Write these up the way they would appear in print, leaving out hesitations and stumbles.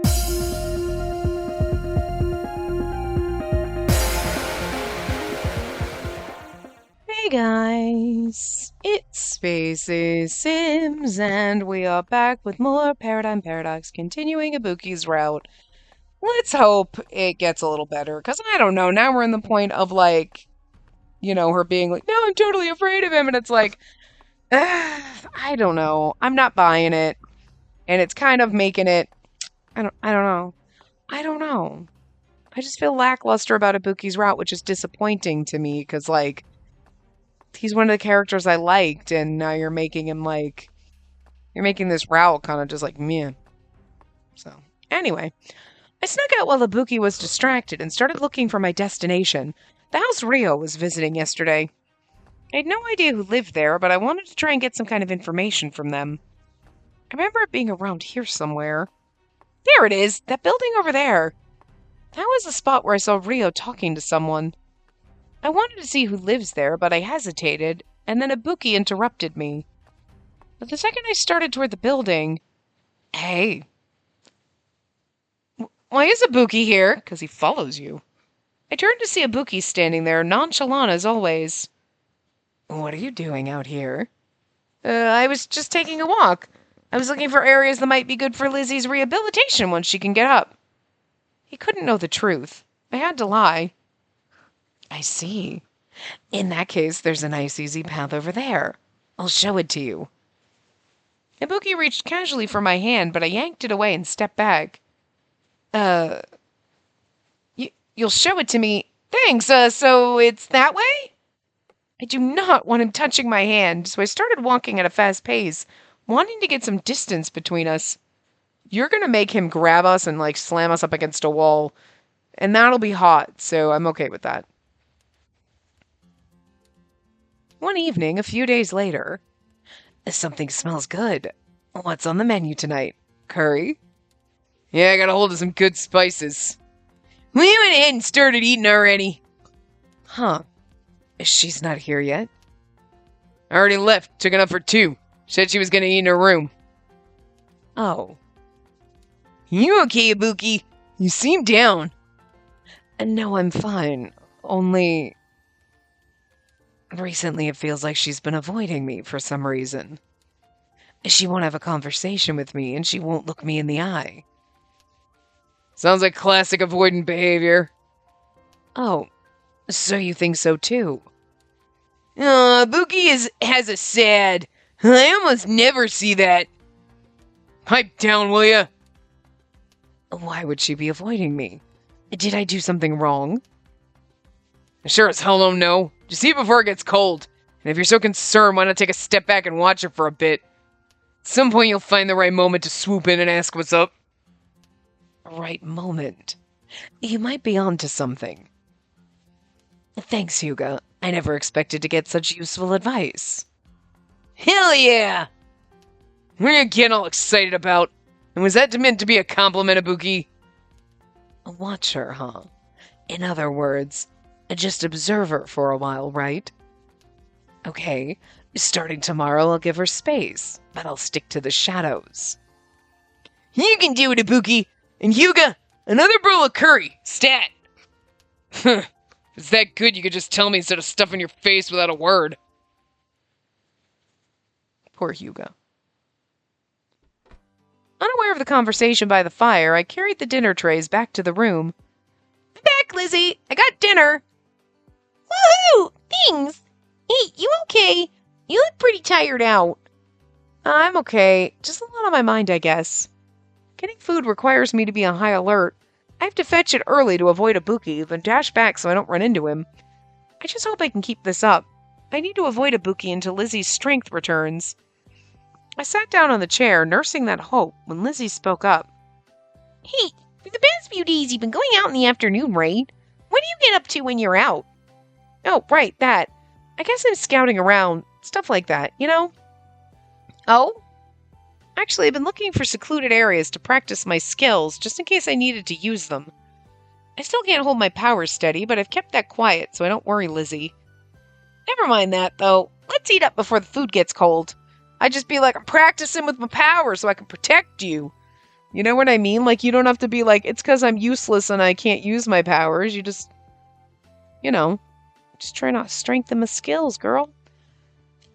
Hey guys, it's Spaces Sims, and we are back with more Paradigm Paradox, continuing Ibuki's route. Let's hope it gets a little better, because I don't know, now we're in the point of, like, her being like, no, I'm totally afraid of him, and it's like, I don't know, I'm not buying it, and it's kind of making it, I don't know, I just feel lackluster about Ibuki's route, which is disappointing to me, because, like, he's one of the characters I liked, and now you're making him like you're making this route kind of just like meh. So anyway, I snuck out while Ibuki was distracted and started looking for my destination. The house Rio was visiting yesterday. I had no idea who lived there, but I wanted to try and get some kind of information from them. I remember it being around here somewhere. There it is, that building over there. That was the spot where I saw Rio talking to someone. I wanted to see who lives there, but I hesitated, and then Ibuki interrupted me. But the second I started toward the building... Hey. Why is Ibuki here? Because he follows you. I turned to see Ibuki standing there, nonchalant as always. What are you doing out here? I was just taking a walk. I was looking for areas that might be good for Lizzie's rehabilitation once she can get up. He couldn't know the truth. I had to lie. I see. In that case, there's a nice easy path over there. I'll show it to you. Ibuki reached casually for my hand, but I yanked it away and stepped back. You'll show it to me? Thanks, so it's that way? I do not want him touching my hand, so I started walking at a fast pace, wanting to get some distance between us. You're gonna make him grab us and, like, slam us up against a wall, and that'll be hot, so I'm okay with that. One evening, a few days later, something smells good. What's on the menu tonight? Curry? Yeah, I got a hold of some good spices. We went ahead and started eating already. Huh. She's not here yet? I already left. Took enough for two. Said she was going to eat in her room. Oh. You okay, Ibuki? You seem down. No, I'm fine. Only... Recently, it feels like she's been avoiding me for some reason. She won't have a conversation with me, and she won't look me in the eye. Sounds like classic avoidant behavior. Oh, so you think so too? Ibuki has a sad. I almost never see that. Pipe down, will ya? Why would she be avoiding me? Did I do something wrong? I sure as hell don't know. Just eat before it gets cold. And if you're so concerned, why not take a step back and watch it for a bit? At some point you'll find the right moment to swoop in and ask what's up. Right moment? You might be onto something. Thanks, Hyuga. I never expected to get such useful advice. Hell yeah! What are you getting all excited about? And was that meant to be a compliment, Ibuki? A watcher, huh? In other words, just observe her for a while, right? Okay, starting tomorrow I'll give her space, but I'll stick to the shadows. You can do it, Ibuki! And Hyuga, another bowl of curry, stat! If it's that good, you could just tell me instead of stuffing your face without a word. Poor Hyuga. Unaware of the conversation by the fire, I carried the dinner trays back to the room. I'm back, Lizzie! I got dinner! Woohoo! Thanks! Hey, you okay? You look pretty tired out. I'm okay. Just a lot on my mind, I guess. Getting food requires me to be on high alert. I have to fetch it early to avoid Ibuki, then dash back so I don't run into him. I just hope I can keep this up. I need to avoid Ibuki until Lizzie's strength returns. I sat down on the chair, nursing that hope, when Lizzie spoke up. Hey, for the past few days you've been going out in the afternoon, right? What do you get up to when you're out? Oh, right, that. I guess I'm scouting around, stuff like that, you know? Oh? Actually, I've been looking for secluded areas to practice my skills, just in case I needed to use them. I still can't hold my powers steady, but I've kept that quiet, so I don't worry Lizzie. Never mind that, though. Let's eat up before the food gets cold. I'd just be like, I'm practicing with my powers so I can protect you. You know what I mean? Like, you don't have to be like, it's because I'm useless and I can't use my powers. You just, you know, just try to strengthen my skills, girl.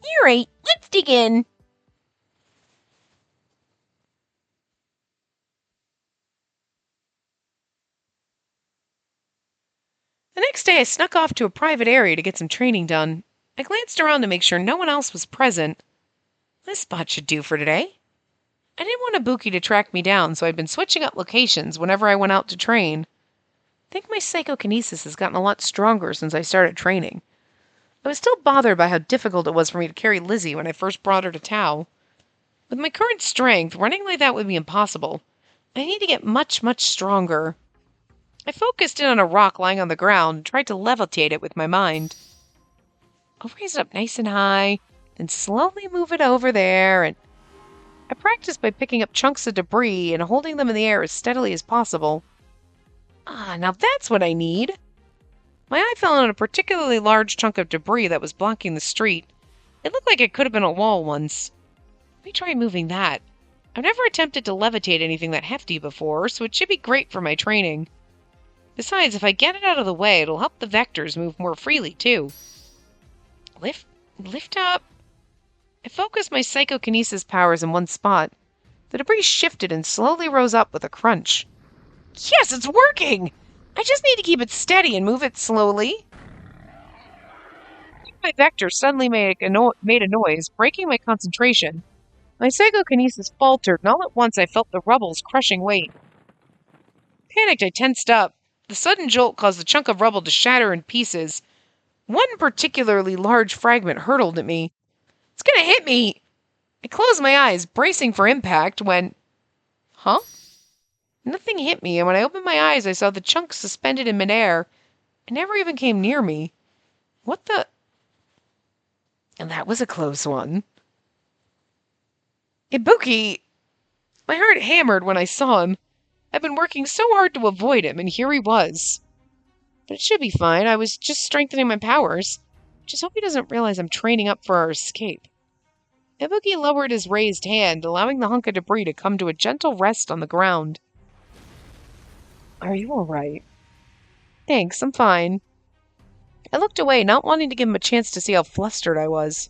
You're right. Let's dig in. The next day, I snuck off to a private area to get some training done. I glanced around to make sure no one else was present. This spot should do for today. I didn't want Ibuki to track me down, so I'd been switching up locations whenever I went out to train. I think my psychokinesis has gotten a lot stronger since I started training. I was still bothered by how difficult it was for me to carry Lizzie when I first brought her to Tau. With my current strength, running like that would be impossible. I need to get much, much stronger. I focused in on a rock lying on the ground and tried to levitate it with my mind. I'll raise it up nice and high, then slowly move it over there, and I practiced by picking up chunks of debris and holding them in the air as steadily as possible. Ah, now that's what I need! My eye fell on a particularly large chunk of debris that was blocking the street. It looked like it could have been a wall once. Let me try moving that. I've never attempted to levitate anything that hefty before, so it should be great for my training. Besides, if I get it out of the way, it'll help the vectors move more freely, too. Lift up. I focused my psychokinesis powers in one spot. The debris shifted and slowly rose up with a crunch. Yes, it's working! I just need to keep it steady and move it slowly. My vector suddenly made a noise, breaking my concentration. My psychokinesis faltered, and all at once I felt the rubble's crushing weight. Panicked, I tensed up. The sudden jolt caused the chunk of rubble to shatter in pieces. One particularly large fragment hurtled at me. It's gonna hit me! I closed my eyes, bracing for impact, when... Huh? Nothing hit me, and when I opened my eyes, I saw the chunk suspended in midair. It never even came near me. What the... And that was a close one. Ibuki! My heart hammered when I saw him. I've been working so hard to avoid him, and here he was. But it should be fine. I was just strengthening my powers. Just hope he doesn't realize I'm training up for our escape. Ibuki lowered his raised hand, allowing the hunk of debris to come to a gentle rest on the ground. Are you all right? Thanks, I'm fine. I looked away, not wanting to give him a chance to see how flustered I was.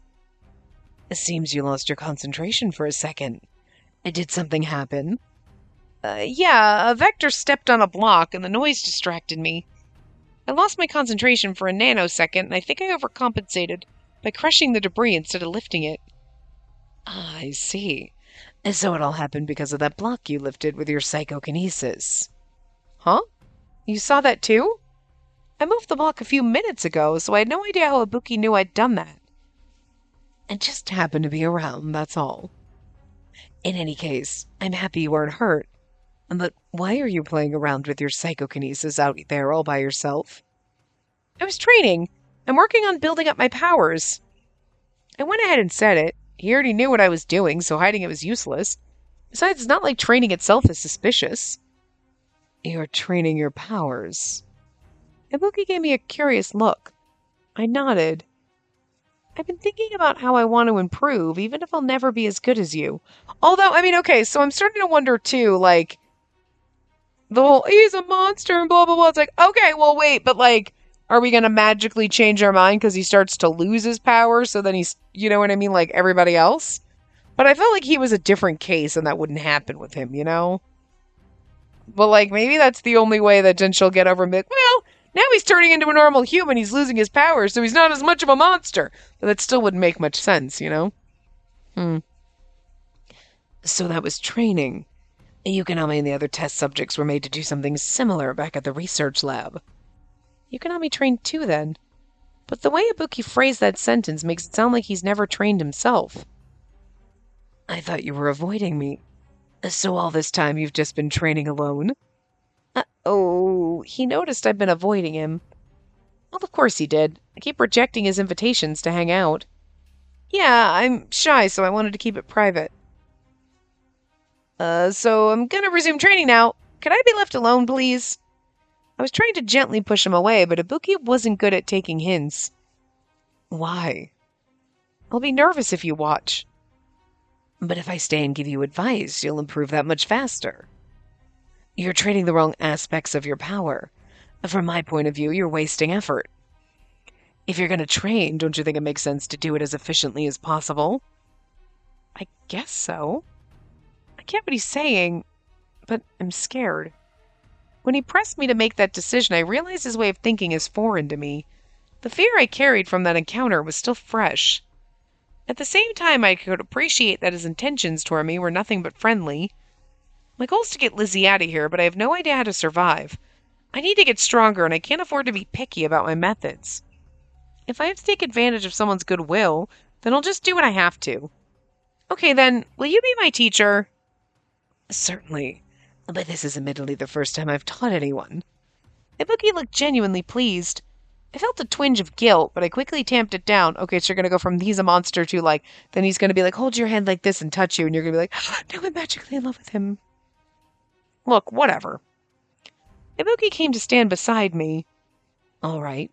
It seems you lost your concentration for a second. Did something happen? Yeah, a vector stepped on a block and the noise distracted me. I lost my concentration for a nanosecond and I think I overcompensated by crushing the debris instead of lifting it. Ah, I see. So it all happened because of that block you lifted with your psychokinesis. Huh? You saw that too? I moved the block a few minutes ago, so I had no idea how Ibuki knew I'd done that. It just happened to be around, that's all. In any case, I'm happy you weren't hurt. But why are you playing around with your psychokinesis out there all by yourself? I was training. I'm working on building up my powers. I went ahead and said it. He already knew what I was doing, so hiding it was useless. Besides, it's not like training itself is suspicious. You're training your powers. Ibuki gave me a curious look. I nodded. I've been thinking about how I want to improve, even if I'll never be as good as you. Although, I mean, okay, so I'm starting to wonder, too, like, the whole, he's a monster and blah, blah, blah. It's like, okay, well, wait, but, like, are we going to magically change our mind because he starts to lose his power, so then he's, you know what I mean, like everybody else? But I felt like he was a different case and that wouldn't happen with him, you know? But, like, maybe that's the only way that then she'll get over him. Like, well, now he's turning into a normal human. He's losing his powers, so he's not as much of a monster. But that still wouldn't make much sense, you know? So that was training. Yukonami and the other test subjects were made to do something similar back at the research lab. Yukonami trained too, then. But the way Ibuki phrased that sentence makes it sound like he's never trained himself. I thought you were avoiding me. So all this time you've just been training alone? Oh, he noticed I've been avoiding him. Well, of course he did. I keep rejecting his invitations to hang out. Yeah, I'm shy, so I wanted to keep it private. So I'm gonna resume training now. Can I be left alone, please? I was trying to gently push him away, but Ibuki wasn't good at taking hints. Why? I'll be nervous if you watch. But if I stay and give you advice, you'll improve that much faster. You're trading the wrong aspects of your power. From my point of view, you're wasting effort. If you're going to train, don't you think it makes sense to do it as efficiently as possible? I guess so. I get what he's saying, but I'm scared. When he pressed me to make that decision, I realized his way of thinking is foreign to me. The fear I carried from that encounter was still fresh. At the same time, I could appreciate that his intentions toward me were nothing but friendly. My goal is to get Lizzie out of here, but I have no idea how to survive. I need to get stronger, and I can't afford to be picky about my methods. If I have to take advantage of someone's goodwill, then I'll just do what I have to. Okay, then, will you be my teacher? Certainly, but this is admittedly the first time I've taught anyone. Ibuki looked genuinely pleased. I felt a twinge of guilt, but I quickly tamped it down. Okay, so you're going to go from he's a monster to then he's going to be hold your hand like this and touch you, and you're going to be now I'm magically in love with him. Look, whatever. Ibuki came to stand beside me. All right.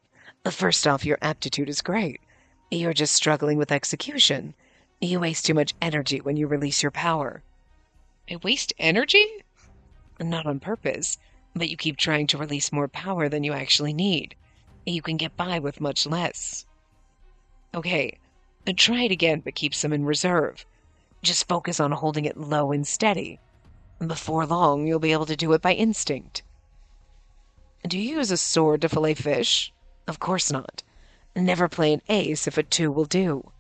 First off, your aptitude is great. You're just struggling with execution. You waste too much energy when you release your power. I waste energy? Not on purpose, but you keep trying to release more power than you actually need. You can get by with much less. Okay, try it again, but keep some in reserve. Just focus on holding it low and steady. Before long, you'll be able to do it by instinct. Do you use a sword to fillet fish? Of course not. Never play an ace if a 2 will do.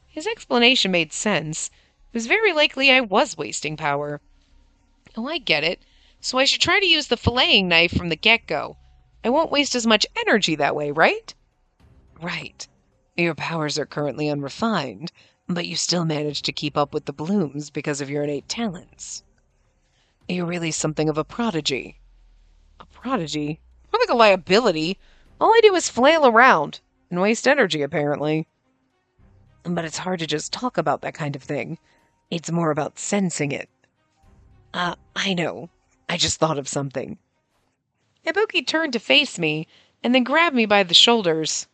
His explanation made sense. It was very likely I was wasting power. Oh, I get it. So I should try to use the filleting knife from the get-go. I won't waste as much energy that way, right? Right. Your powers are currently unrefined, but you still manage to keep up with the blooms because of your innate talents. You're really something of a prodigy. A prodigy? More like a liability. All I do is flail around and waste energy, apparently. But it's hard to just talk about that kind of thing. It's more about sensing it. I know. I just thought of something. Ibuki turned to face me, and then grabbed me by the shoulders.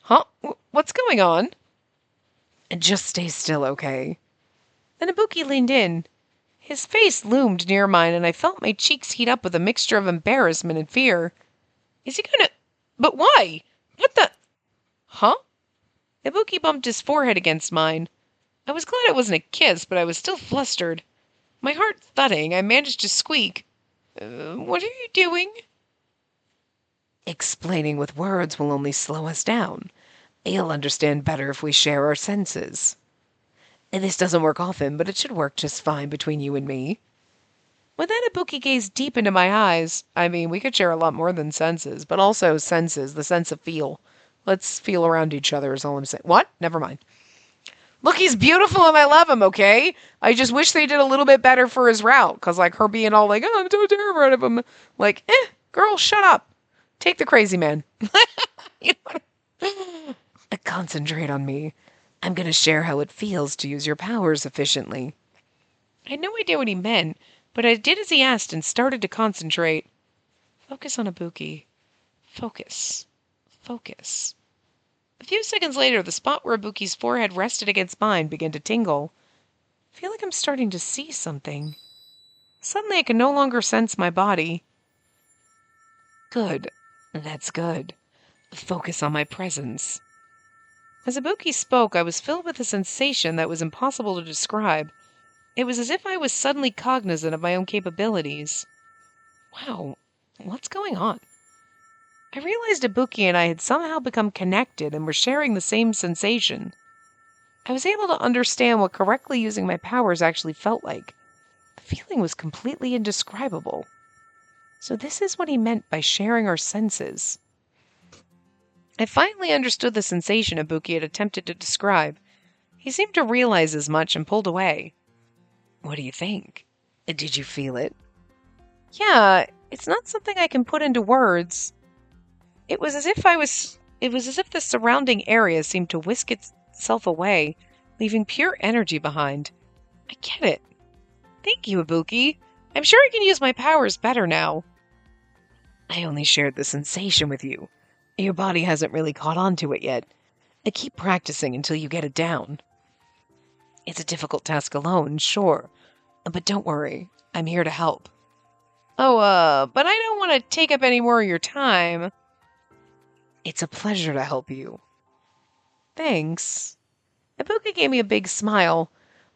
Huh? What's going on? Just stay still, okay? Then Ibuki leaned in. His face loomed near mine, and I felt my cheeks heat up with a mixture of embarrassment and fear. Is he gonna... But why? What the... Huh? Ibuki bumped his forehead against mine. I was glad it wasn't a kiss, but I was still flustered. My heart thudding, I managed to squeak. What are you doing? Explaining with words will only slow us down. You'll understand better if we share our senses. This doesn't work often, but it should work just fine between you and me. With that, Ibuki gazed deep into my eyes. I mean, we could share a lot more than senses, but also senses, the sense of feel. Let's feel around each other is all I'm saying. What? Never mind. Look, he's beautiful and I love him, okay? I just wish they did a little bit better for his route, because, her being all oh, I'm so terrified of him. Girl, shut up. Take the crazy man. Concentrate on me. I'm going to share how it feels to use your powers efficiently. I had no idea what he meant, but I did as he asked and started to concentrate. Focus on Ibuki. Focus. Focus. A few seconds later, the spot where Ibuki's forehead rested against mine began to tingle. I feel like I'm starting to see something. Suddenly, I can no longer sense my body. Good. That's good. Focus on my presence. As Ibuki spoke, I was filled with a sensation that was impossible to describe. It was as if I was suddenly cognizant of my own capabilities. Wow, what's going on? I realized Ibuki and I had somehow become connected and were sharing the same sensation. I was able to understand what correctly using my powers actually felt like. The feeling was completely indescribable. So this is what he meant by sharing our senses. I finally understood the sensation Ibuki had attempted to describe. He seemed to realize as much and pulled away. What do you think? Did you feel it? Yeah, it's not something I can put into words. It was as if the surrounding area seemed to whisk itself away, leaving pure energy behind. I get it. Thank you, Ibuki. I'm sure I can use my powers better now. I only shared the sensation with you. Your body hasn't really caught on to it yet. Keep practicing until you get it down. It's a difficult task alone, sure. But don't worry, I'm here to help. Oh, but I don't want to take up any more of your time. It's a pleasure to help you. Thanks. Ibuki gave me a big smile.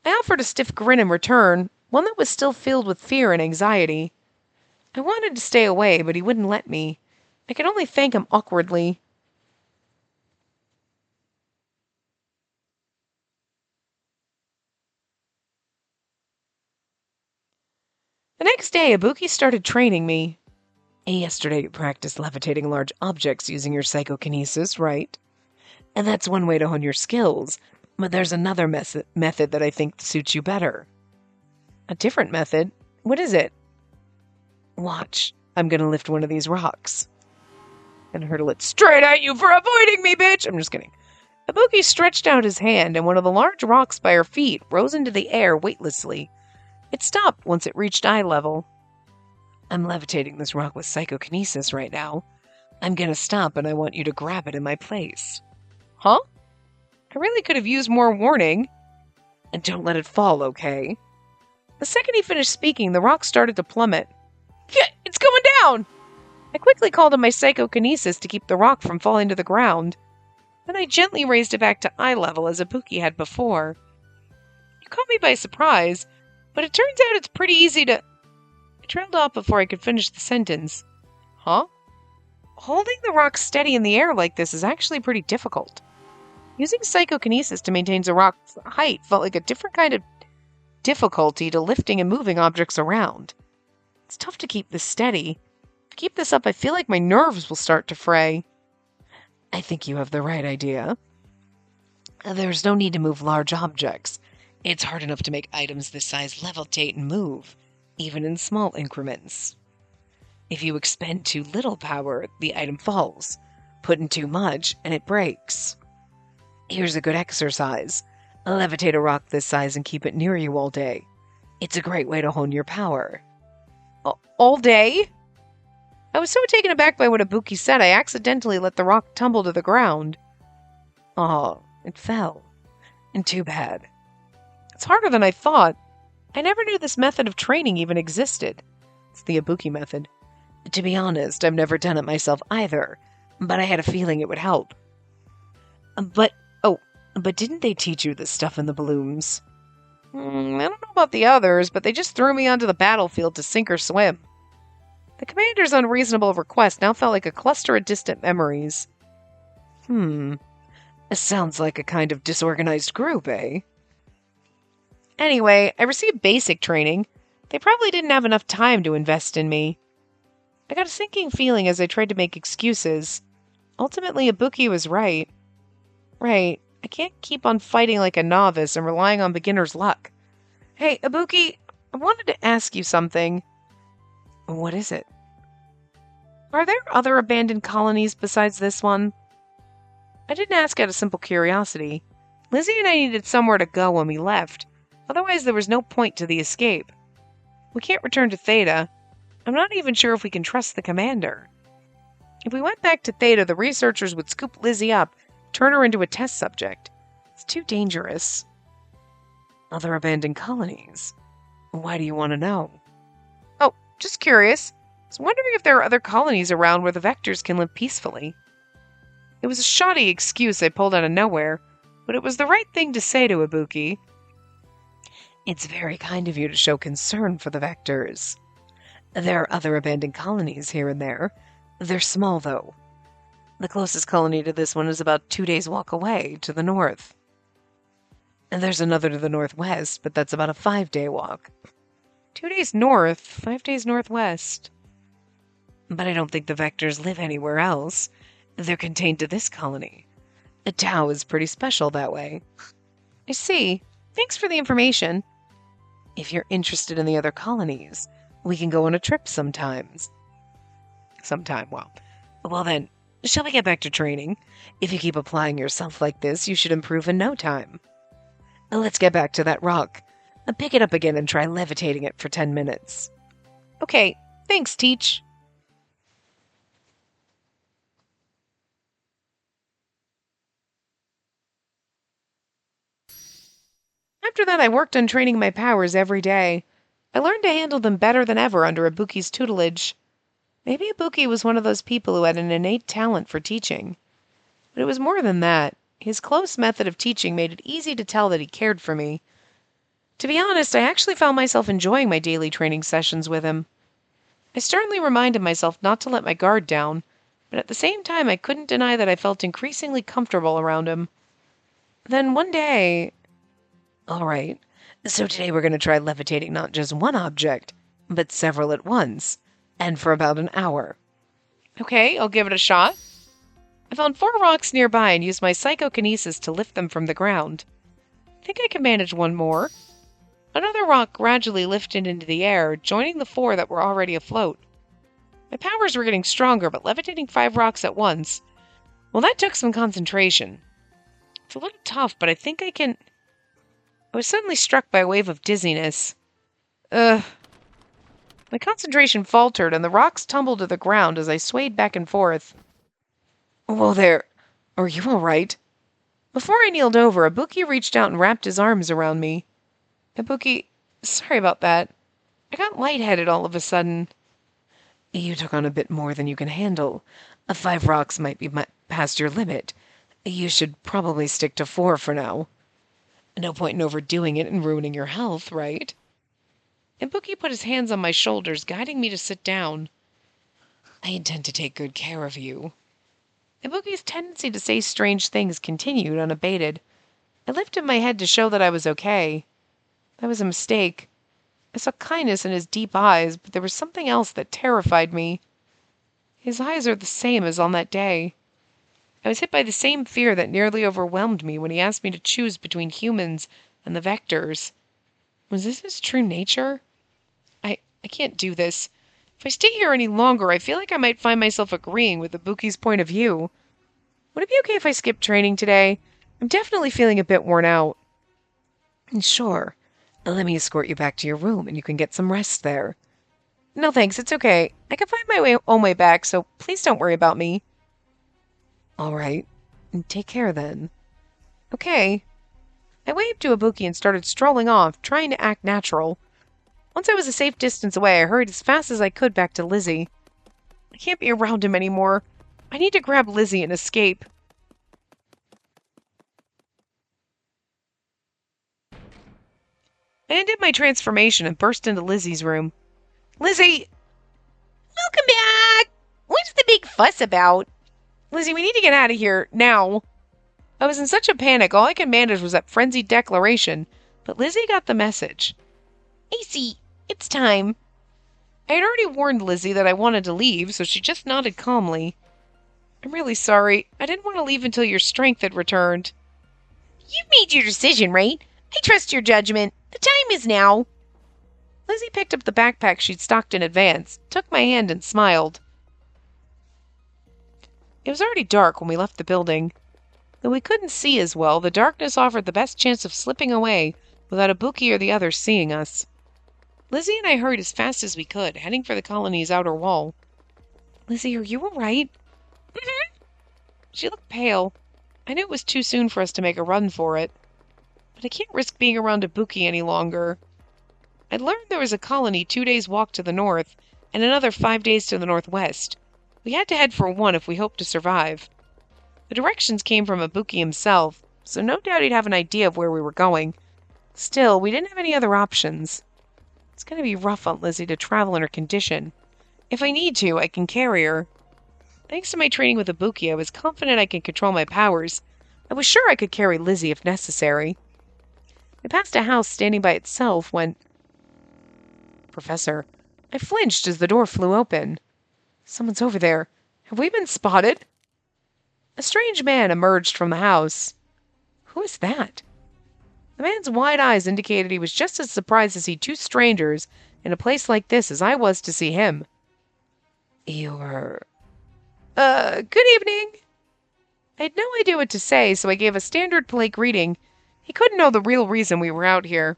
I offered a stiff grin in return, one that was still filled with fear and anxiety. I wanted to stay away, but he wouldn't let me. I could only thank him awkwardly. The next day, Ibuki started training me. Yesterday, you practiced levitating large objects using your psychokinesis, right? And that's one way to hone your skills, but there's another method that I think suits you better. A different method? What is it? Watch. I'm gonna lift one of these rocks and hurtle it straight at you for avoiding me, bitch! I'm just kidding. Ibuki stretched out his hand, and one of the large rocks by her feet rose into the air weightlessly. It stopped once it reached eye level. I'm levitating this rock with psychokinesis right now. I'm gonna stop, and I want you to grab it in my place. Huh? I really could have used more warning. And don't let it fall, okay? The second he finished speaking, the rock started to plummet. Yeah, it's going down! I quickly called on my psychokinesis to keep the rock from falling to the ground. Then I gently raised it back to eye level as Ibuki had before. You caught me by surprise, but it turns out it's pretty easy to... I trailed off before I could finish the sentence. Huh? Holding the rock steady in the air like this is actually pretty difficult. Using psychokinesis to maintain a rock's height felt like a different kind of difficulty to lifting and moving objects around. It's tough to keep this steady. To keep this up, I feel like my nerves will start to fray. I think you have the right idea. There's no need to move large objects. It's hard enough to make items this size levitate and move, even in small increments. If you expend too little power, the item falls. Put in too much, and it breaks. Here's a good exercise. Levitate a rock this size and keep it near you all day. It's a great way to hone your power. All day? I was so taken aback by what Ibuki said, I accidentally let the rock tumble to the ground. Oh, it fell. And too bad. It's harder than I thought. I never knew this method of training even existed. It's the Ibuki method. To be honest, I've never done it myself either, but I had a feeling it would help. But didn't they teach you this stuff in the balloons? I don't know about the others, but they just threw me onto the battlefield to sink or swim. The commander's unreasonable request now felt like a cluster of distant memories. It sounds like a kind of disorganized group, eh? Anyway, I received basic training. They probably didn't have enough time to invest in me. I got a sinking feeling as I tried to make excuses. Ultimately, Ibuki was right. Right, I can't keep on fighting like a novice and relying on beginner's luck. Hey, Ibuki, I wanted to ask you something. What is it? Are there other abandoned colonies besides this one? I didn't ask out of simple curiosity. Lizzie and I needed somewhere to go when we left. Otherwise, there was no point to the escape. We can't return to Theta. I'm not even sure if we can trust the commander. If we went back to Theta, the researchers would scoop Lizzie up, turn her into a test subject. It's too dangerous. Other abandoned colonies? Why do you want to know? Oh, just curious. I was wondering if there are other colonies around where the Vectors can live peacefully. It was a shoddy excuse I pulled out of nowhere, but it was the right thing to say to Ibuki. It's very kind of you to show concern for the Vectors. There are other abandoned colonies here and there. They're small, though. The closest colony to this one is about 2 days' walk away, to the north. And there's another to the northwest, but that's about a 5-day walk. 2 days north, 5 days northwest. But I don't think the Vectors live anywhere else. They're contained to this colony. The Tau is pretty special that way. I see. Thanks for the information. If you're interested in the other colonies, we can go on a trip sometimes. Well then, shall we get back to training? If you keep applying yourself like this, you should improve in no time. Let's get back to that rock. Pick it up again and try levitating it for 10 minutes. Okay, thanks, Teach. After that, I worked on training my powers every day. I learned to handle them better than ever under Ibuki's tutelage. Maybe Ibuki was one of those people who had an innate talent for teaching. But it was more than that. His close method of teaching made it easy to tell that he cared for me. To be honest, I actually found myself enjoying my daily training sessions with him. I sternly reminded myself not to let my guard down, but at the same time I couldn't deny that I felt increasingly comfortable around him. Then one day... All right, so today we're going to try levitating not just one object, but several at once, and for about an hour. Okay, I'll give it a shot. I found 4 rocks nearby and used my psychokinesis to lift them from the ground. I think I can manage one more. Another rock gradually lifted into the air, joining the 4 that were already afloat. My powers were getting stronger, but levitating 5 rocks at once, well, that took some concentration. It's a little tough, but I think I can... I was suddenly struck by a wave of dizziness. My concentration faltered, and the rocks tumbled to the ground as I swayed back and forth. Whoa there. Are you all right? Before I kneeled over, Ibuki reached out and wrapped his arms around me. Ibuki, sorry about that. I got lightheaded all of a sudden. You took on a bit more than you can handle. 5 rocks might be past your limit. You should probably stick to 4 for now. No point in overdoing it and ruining your health, right? Ibuki put his hands on my shoulders, guiding me to sit down. I intend to take good care of you. Ibuki's tendency to say strange things continued unabated. I lifted my head to show that I was okay. That was a mistake. I saw kindness in his deep eyes, but there was something else that terrified me. His eyes are the same as on that day. I was hit by the same fear that nearly overwhelmed me when he asked me to choose between humans and the Vectors. Was this his true nature? I can't do this. If I stay here any longer, I feel like I might find myself agreeing with Ibuki's point of view. Would it be okay if I skip training today? I'm definitely feeling a bit worn out. Sure. Let me escort you back to your room and you can get some rest there. No thanks, it's okay. I can find my own way back, so please don't worry about me. All right. Take care then. Okay. I waved to Ibuki and started strolling off, trying to act natural. Once I was a safe distance away, I hurried as fast as I could back to Lizzie. I can't be around him anymore. I need to grab Lizzie and escape. I undid my transformation and burst into Lizzie's room. Lizzie! Welcome back! What's the big fuss about? Lizzie, we need to get out of here, now. I was in such a panic, all I could manage was that frenzied declaration, but Lizzie got the message. AC, it's time. I had already warned Lizzie that I wanted to leave, so she just nodded calmly. I'm really sorry. I didn't want to leave until your strength had returned. You've made your decision, right? I trust your judgment. The time is now. Lizzie picked up the backpack she'd stocked in advance, took my hand, and smiled. It was already dark when we left the building. Though we couldn't see as well, the darkness offered the best chance of slipping away without Ibuki or the others seeing us. Lizzie and I hurried as fast as we could, heading for the colony's outer wall. Lizzie, are you all right? Mm-hmm. She looked pale. I knew it was too soon for us to make a run for it. But I can't risk being around Ibuki any longer. I'd learned there was a colony 2 days' walk to the north, and another 5 days to the northwest. We had to head for one if we hoped to survive. The directions came from Ibuki himself, so no doubt he'd have an idea of where we were going. Still, we didn't have any other options. It's going to be rough on Lizzie to travel in her condition. If I need to, I can carry her. Thanks to my training with Ibuki, I was confident I could control my powers. I was sure I could carry Lizzie if necessary. We passed a house standing by itself when... Professor, I flinched as the door flew open. Someone's over there. Have we been spotted? A strange man emerged from the house. Who is that? The man's wide eyes indicated he was just as surprised to see 2 strangers in a place like this as I was to see him. You're... good evening. I had no idea what to say, so I gave a standard polite greeting. He couldn't know the real reason we were out here.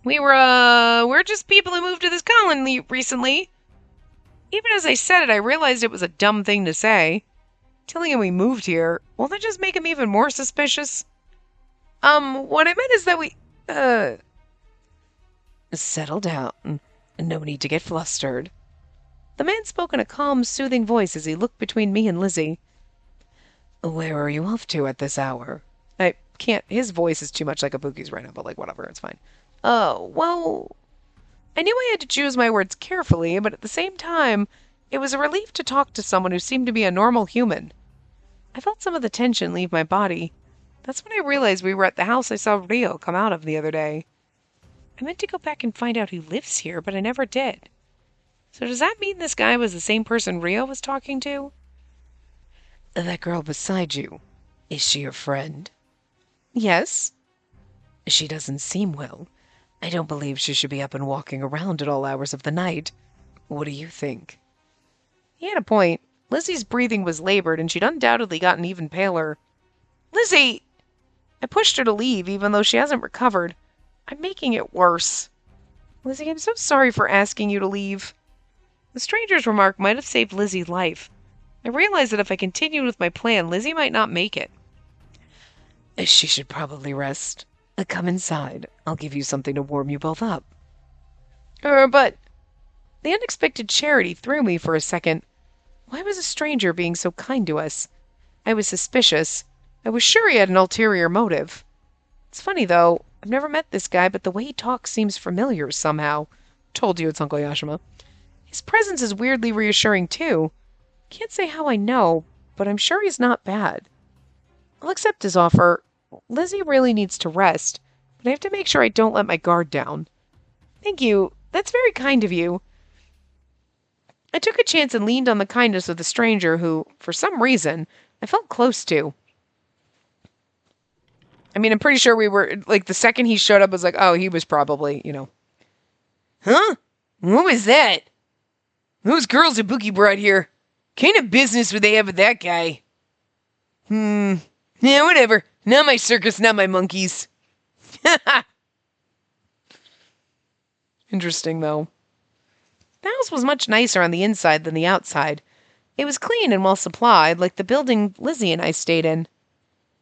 We're just people who moved to this colony recently. Even as I said it, I realized it was a dumb thing to say. Telling him we moved here, won't that just make him even more suspicious? What I meant is that Settle down. No need to get flustered. The man spoke in a calm, soothing voice as he looked between me and Lizzie. Where are you off to at this hour? I can't. His voice is too much like Ibuki's right now, but like, whatever, it's fine. Oh, well, I knew I had to choose my words carefully, but at the same time, it was a relief to talk to someone who seemed to be a normal human. I felt some of the tension leave my body. That's when I realized we were at the house I saw Rio come out of the other day. I meant to go back and find out who lives here, but I never did. So does that mean this guy was the same person Rio was talking to? That girl beside you, is she your friend? Yes. She doesn't seem well. I don't believe she should be up and walking around at all hours of the night. What do you think? He had a point. Lizzie's breathing was labored, and she'd undoubtedly gotten even paler. Lizzie! I pushed her to leave, even though she hasn't recovered. I'm making it worse. Lizzie, I'm so sorry for asking you to leave. The stranger's remark might have saved Lizzie's life. I realized that if I continued with my plan, Lizzie might not make it. She should probably rest. Come inside. I'll give you something to warm you both up. But... The unexpected charity threw me for a second. Why was a stranger being so kind to us? I was suspicious. I was sure he had an ulterior motive. It's funny, though. I've never met this guy, but the way he talks seems familiar somehow. Told you it's Uncle Yashima. His presence is weirdly reassuring, too. Can't say how I know, but I'm sure he's not bad. I'll accept his offer. Lizzie really needs to rest, but I have to make sure I don't let my guard down. Thank you. That's very kind of you. I took a chance and leaned on the kindness of the stranger who, for some reason, I felt close to. I mean, I'm pretty sure we were, like, the second he showed up, I was like, oh, he was probably, Huh? What was that? Those girls Ibuki brought here. Kind of business would they have with that guy? Yeah, whatever. Not my circus, not my monkeys. Interesting, though. The house was much nicer on the inside than the outside. It was clean and well supplied, like the building Lizzie and I stayed in.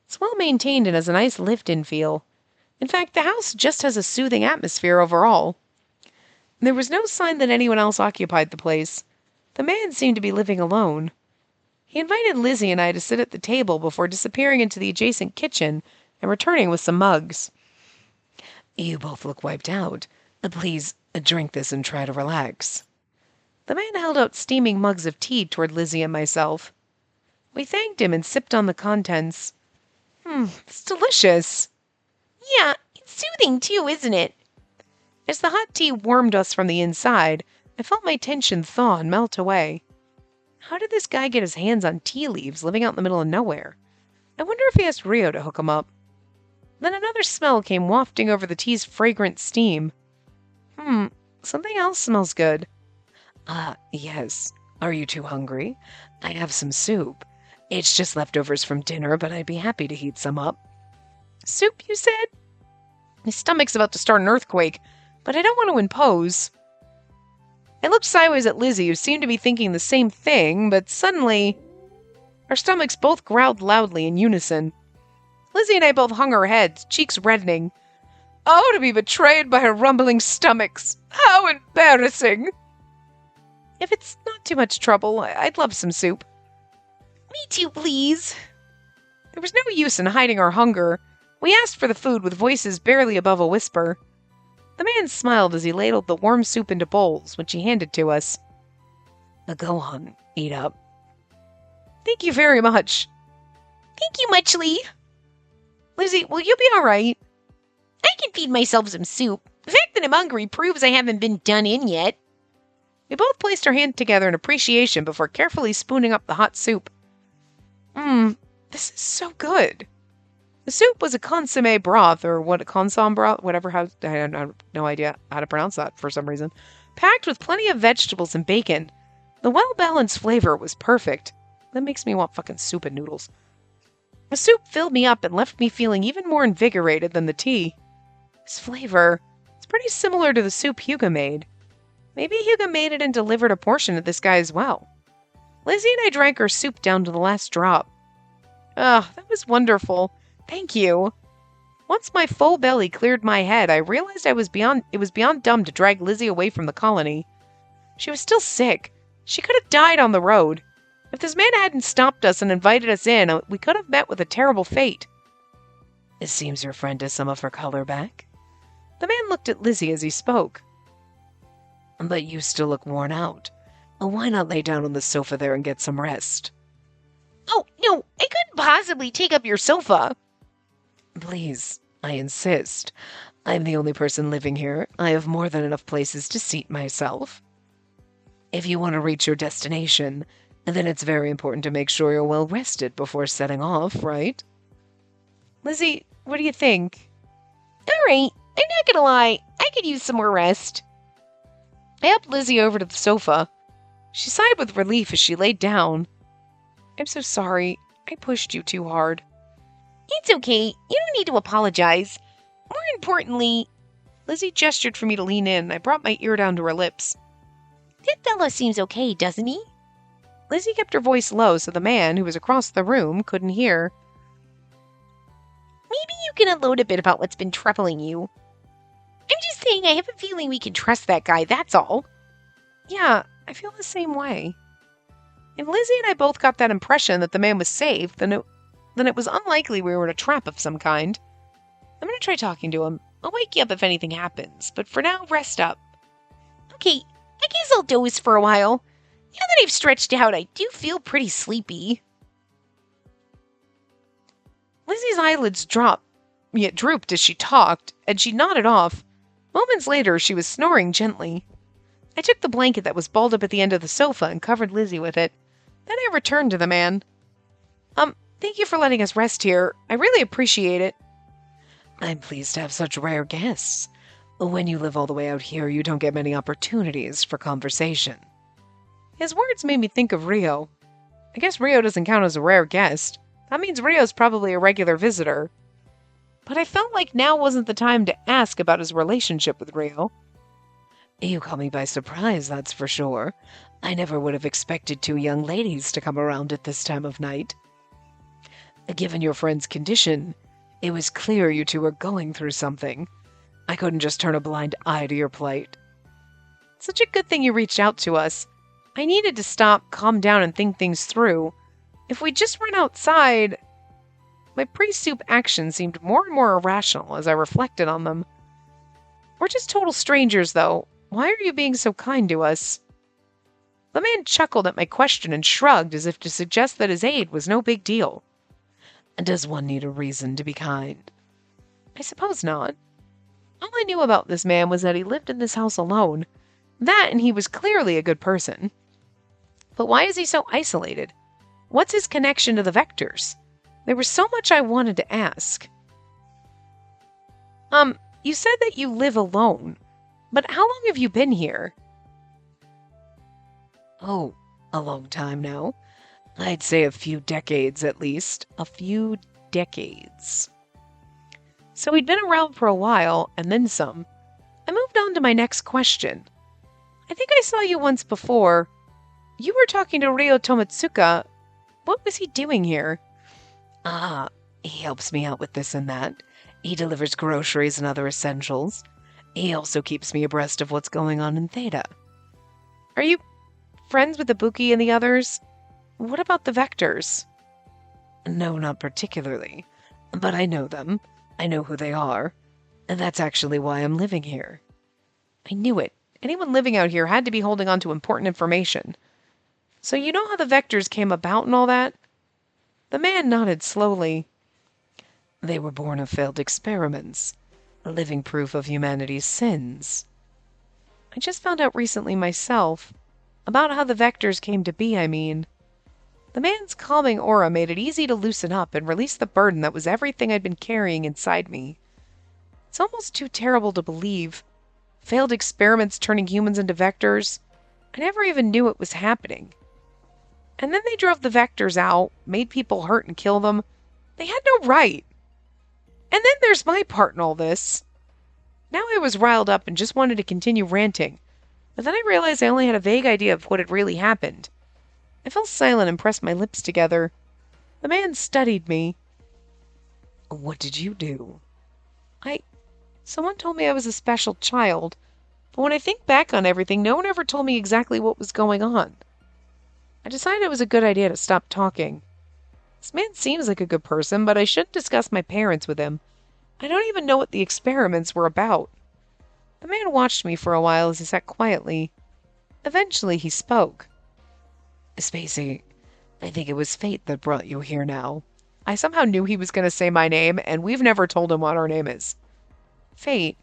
It's well maintained and has a nice lived-in feel. In fact, the house just has a soothing atmosphere overall. There was no sign that anyone else occupied the place. The man seemed to be living alone. He invited Lizzie and I to sit at the table before disappearing into the adjacent kitchen and returning with some mugs. You both look wiped out. Please, drink this and try to relax. The man held out steaming mugs of tea toward Lizzie and myself. We thanked him and sipped on the contents. It's delicious. Yeah, it's soothing too, isn't it? As the hot tea warmed us from the inside, I felt my tension thaw and melt away. How did this guy get his hands on tea leaves living out in the middle of nowhere? I wonder if he asked Rio to hook him up. Then another smell came wafting over the tea's fragrant steam. Something else smells good. Yes. Are you too hungry? I have some soup. It's just leftovers from dinner, but I'd be happy to heat some up. Soup, you said? My stomach's about to start an earthquake, but I don't want to impose. I looked sideways at Lizzie, who seemed to be thinking the same thing, but suddenly our stomachs both growled loudly in unison. Lizzie and I both hung our heads, cheeks reddening. Oh, to be betrayed by our rumbling stomachs! How embarrassing! If it's not too much trouble, I'd love some soup. Me too, please. There was no use in hiding our hunger. We asked for the food with voices barely above a whisper. The man smiled as he ladled the warm soup into bowls, which he handed to us. Go on, eat up. Thank you very much. Thank you muchly. Lizzie, will you be all right? I can feed myself some soup. The fact that I'm hungry proves I haven't been done in yet. We both placed our hands together in appreciation before carefully spooning up the hot soup. This is so good. The soup was a consommé broth, or consomme broth, whatever, I have no idea how to pronounce that for some reason, packed with plenty of vegetables and bacon. The well-balanced flavor was perfect. That makes me want fucking soup and noodles. The soup filled me up and left me feeling even more invigorated than the tea. This flavor, it's pretty similar to the soup Hyuga made. Maybe Hyuga made it and delivered a portion to this guy as well. Lizzie and I drank our soup down to the last drop. That was wonderful. Thank you. Once my full belly cleared my head, I realized it was beyond dumb to drag Lizzie away from the colony. She was still sick. She could have died on the road. If this man hadn't stopped us and invited us in, we could have met with a terrible fate. It seems your friend has some of her color back. The man looked at Lizzie as he spoke. But you still look worn out. Why not lay down on the sofa there and get some rest? Oh, no, I couldn't possibly take up your sofa. Please, I insist. I'm the only person living here. I have more than enough places to seat myself. If you want to reach your destination, then it's very important to make sure you're well rested before setting off, right? Lizzie, what do you think? All right, I'm not gonna lie. I could use some more rest. I helped Lizzie over to the sofa. She sighed with relief as she laid down. I'm so sorry. I pushed you too hard. It's okay. You don't need to apologize. More importantly, Lizzie gestured for me to lean in. I brought my ear down to her lips. That fella seems okay, doesn't he? Lizzie kept her voice low so the man, who was across the room, couldn't hear. Maybe you can unload a bit about what's been troubling you. I'm just saying I have a feeling we can trust that guy, that's all. Yeah, I feel the same way. If Lizzie and I both got that impression that the man was safe, then it was unlikely we were in a trap of some kind. I'm going to try talking to him. I'll wake you up if anything happens, but for now, rest up. Okay, I guess I'll doze for a while. Now that I've stretched out, I do feel pretty sleepy. Lizzie's eyelids drooped as she talked, and she nodded off. Moments later, she was snoring gently. I took the blanket that was balled up at the end of the sofa and covered Lizzie with it. Then I returned to the man. Thank you for letting us rest here. I really appreciate it. I'm pleased to have such rare guests. When you live all the way out here, you don't get many opportunities for conversation. His words made me think of Rio. I guess Rio doesn't count as a rare guest. That means Rio's probably a regular visitor. But I felt like now wasn't the time to ask about his relationship with Rio. You caught me by surprise, that's for sure. I never would have expected two young ladies to come around at this time of night. Given your friend's condition, it was clear you two were going through something. I couldn't just turn a blind eye to your plight. Such a good thing you reached out to us. I needed to stop, calm down, and think things through. If we just went outside... My pre-soup actions seemed more and more irrational as I reflected on them. We're just total strangers, though. Why are you being so kind to us? The man chuckled at my question and shrugged as if to suggest that his aid was no big deal. Does one need a reason to be kind? I suppose not. All I knew about this man was that he lived in this house alone. That, and he was clearly a good person. But why is he so isolated? What's his connection to the Vectors? There was so much I wanted to ask. You said that you live alone. But how long have you been here? Oh, a long time now. I'd say a few decades at least. A few decades. So he'd been around for a while, and then some. I moved on to my next question. I think I saw you once before. You were talking to Rio Tomatsuka. What was he doing here? He helps me out with this and that. He delivers groceries and other essentials. He also keeps me abreast of what's going on in Theta. Are you friends with Ibuki and the others? What about the Vectors? No, not particularly. But I know them. I know who they are. And that's actually why I'm living here. I knew it. Anyone living out here had to be holding on to important information. So you know how the Vectors came about and all that? The man nodded slowly. They were born of failed experiments. Living proof of humanity's sins. I just found out recently myself. About how the Vectors came to be, I mean. The man's calming aura made it easy to loosen up and release the burden that was everything I'd been carrying inside me. It's almost too terrible to believe. Failed experiments turning humans into Vectors. I never even knew it was happening. And then they drove the Vectors out, made people hurt and kill them. They had no right. And then there's my part in all this. Now I was riled up and just wanted to continue ranting. But then I realized I only had a vague idea of what had really happened. I fell silent and pressed my lips together. The man studied me. What did you do? I... Someone told me I was a special child, but when I think back on everything, no one ever told me exactly what was going on. I decided it was a good idea to stop talking. This man seems like a good person, but I shouldn't discuss my parents with him. I don't even know what the experiments were about. The man watched me for a while as he sat quietly. Eventually he spoke. Spacey, I think it was fate that brought you here now. I somehow knew he was going to say my name, and we've never told him what our name is. Fate?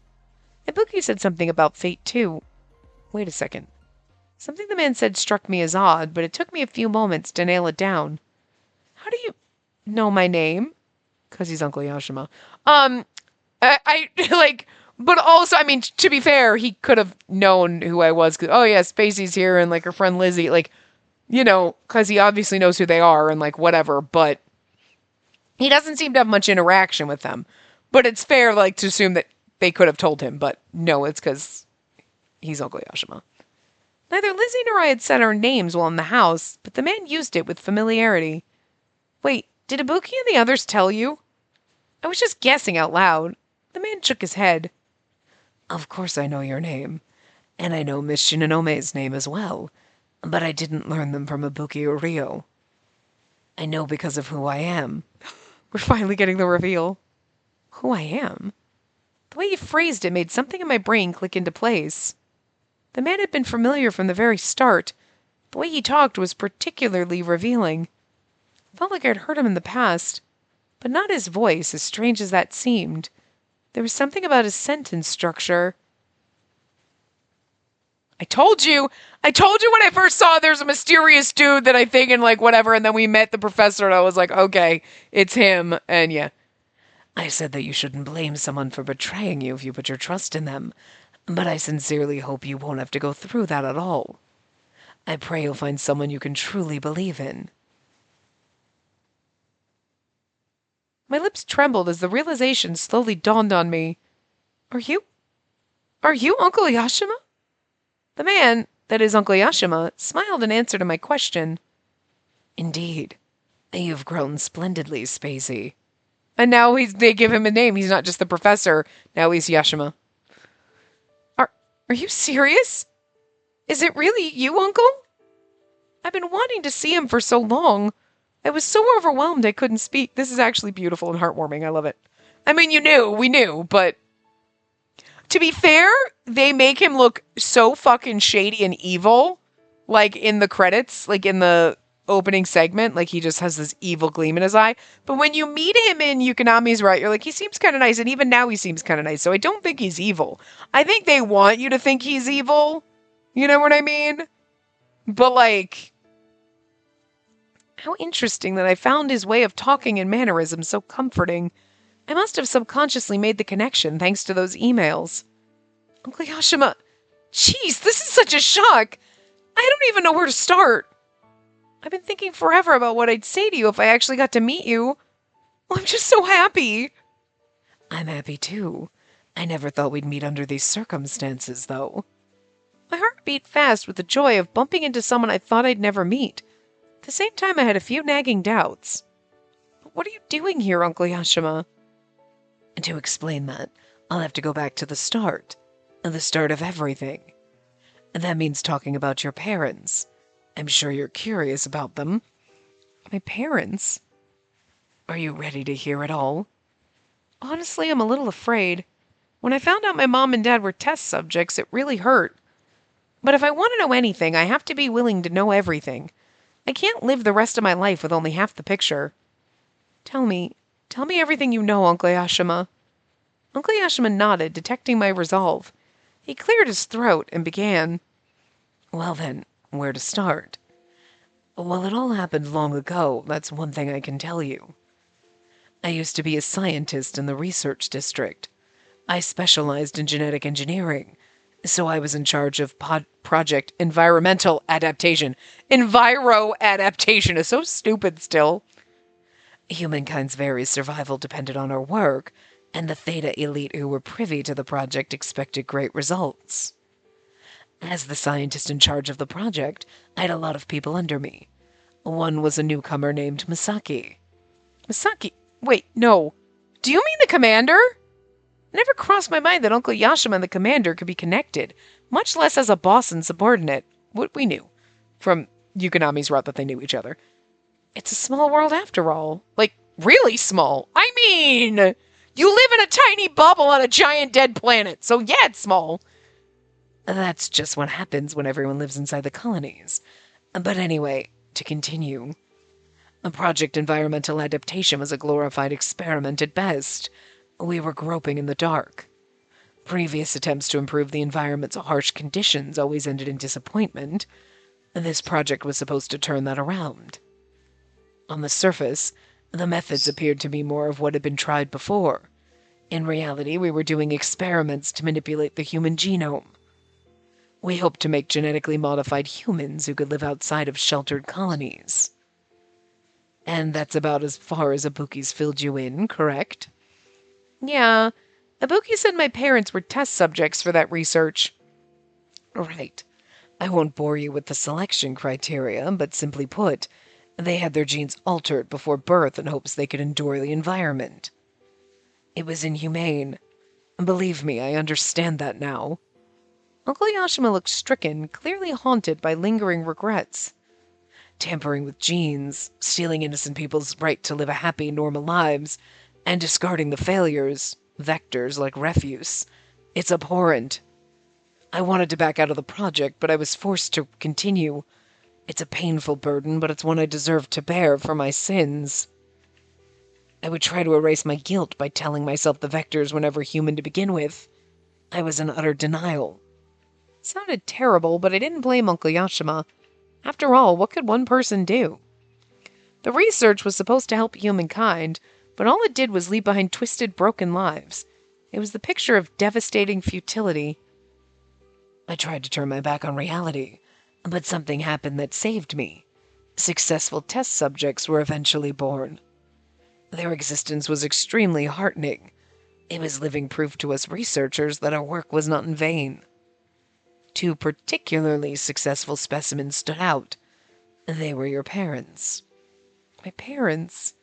Ibuki said something about fate, too. Wait a second. Something the man said struck me as odd, but it took me a few moments to nail it down. How do you know my name? Because he's Uncle Yashima. Like, but also, I mean, to be fair, he could have known who I was. Oh, yeah, Spacey's here, and, like, her friend Lizzie, like, you know, because he obviously knows who they are, and, like, whatever, but he doesn't seem to have much interaction with them. But it's fair, like, to assume that they could have told him, but no, it's because he's Uncle Yashima. Neither Lizzie nor I had said our names while in the house, but the man used it with familiarity. Wait, did Ibuki and the others tell you? I was just guessing out loud. The man shook his head. Of course I know your name, and I know Miss Shinanome's name as well, but I didn't learn them from Ibuki or Rio. I know because of who I am. We're finally getting the reveal. Who I am? The way he phrased it made something in my brain click into place. The man had been familiar from the very start. The way he talked was particularly revealing. Felt like I'd heard him in the past, but not his voice, as strange as that seemed. There was something about his sentence structure. I told you when I first saw there's a mysterious dude that I think and like whatever, and then we met the professor and I was like, okay, it's him, and yeah. I said that you shouldn't blame someone for betraying you if you put your trust in them, but I sincerely hope you won't have to go through that at all. I pray you'll find someone you can truly believe in. My lips trembled as the realization slowly dawned on me. Are you Uncle Yashima? The man, that is Uncle Yashima, smiled in answer to my question. Indeed. You've grown splendidly, Spacey. And now they give him a name. He's not just the professor. Now he's Yashima. Are you serious? Is it really you, Uncle? I've been wanting to see him for so long. I was so overwhelmed I couldn't speak. This is actually beautiful and heartwarming. I love it. I mean, we knew, but to be fair, they make him look so fucking shady and evil, like in the credits, like in the opening segment, like he just has this evil gleam in his eye. But when you meet him in Yukonami's Right, you're like, he seems kind of nice, and even now he seems kind of nice, so I don't think he's evil. I think they want you to think he's evil. You know what I mean? But like, how interesting that I found his way of talking and mannerisms so comforting. I must have subconsciously made the connection thanks to those emails. Uncle Yashima, jeez, this is such a shock. I don't even know where to start. I've been thinking forever about what I'd say to you if I actually got to meet you. Oh, I'm just so happy. I'm happy too. I never thought we'd meet under these circumstances, though. My heart beat fast with the joy of bumping into someone I thought I'd never meet. At the same time, I had a few nagging doubts. But what are you doing here, Uncle Yashima? To explain that, I'll have to go back to the start of everything. And that means talking about your parents. I'm sure you're curious about them. My parents? Are you ready to hear it all? Honestly, I'm a little afraid. When I found out my mom and dad were test subjects, it really hurt. But if I want to know anything, I have to be willing to know everything. I can't live the rest of my life with only half the picture. Tell me everything you know, Uncle Yashima. Uncle Yashima nodded, detecting my resolve. He cleared his throat and began. Well then, where to start? Well, it all happened long ago, that's one thing I can tell you. I used to be a scientist in the research district. I specialized in genetic engineering, so I was in charge of Project Environmental Adaptation. Enviro adaptation is so stupid still. Humankind's very survival depended on our work, and the Theta elite who were privy to the project expected great results. As the scientist in charge of the project, I had a lot of people under me. One was a newcomer named Misaki. Misaki? Wait, no. Do you mean the commander? It never crossed my mind that Uncle Yashima and the commander could be connected, much less as a boss and subordinate. What we knew from Yukonami's route that they knew each other. It's a small world after all. Like, really small. I mean, you live in a tiny bubble on a giant dead planet, so yeah, it's small. That's just what happens when everyone lives inside the colonies. But anyway, to continue. Project Environmental Adaptation was a glorified experiment at best. We were groping in the dark. Previous attempts to improve the environment's harsh conditions always ended in disappointment. This project was supposed to turn that around. On the surface, the methods appeared to be more of what had been tried before. In reality, we were doing experiments to manipulate the human genome. We hoped to make genetically modified humans who could live outside of sheltered colonies. And that's about as far as Ibuki's filled you in, correct? Yeah, Ibuki said my parents were test subjects for that research. Right. I won't bore you with the selection criteria, but simply put, they had their genes altered before birth in hopes they could endure the environment. It was inhumane. Believe me, I understand that now. Uncle Yashima looked stricken, clearly haunted by lingering regrets. Tampering with genes, stealing innocent people's right to live a happy, normal lives, and discarding the failures, vectors like refuse. It's abhorrent. I wanted to back out of the project, but I was forced to continue. It's a painful burden, but it's one I deserve to bear for my sins. I would try to erase my guilt by telling myself the vectors were never human to begin with. I was in utter denial. It sounded terrible, but I didn't blame Uncle Yashima. After all, what could one person do? The research was supposed to help humankind, but all it did was leave behind twisted, broken lives. It was the picture of devastating futility. I tried to turn my back on reality, but something happened that saved me. Successful test subjects were eventually born. Their existence was extremely heartening. It was living proof to us researchers that our work was not in vain. 2 particularly successful specimens stood out. They were your parents. My parents?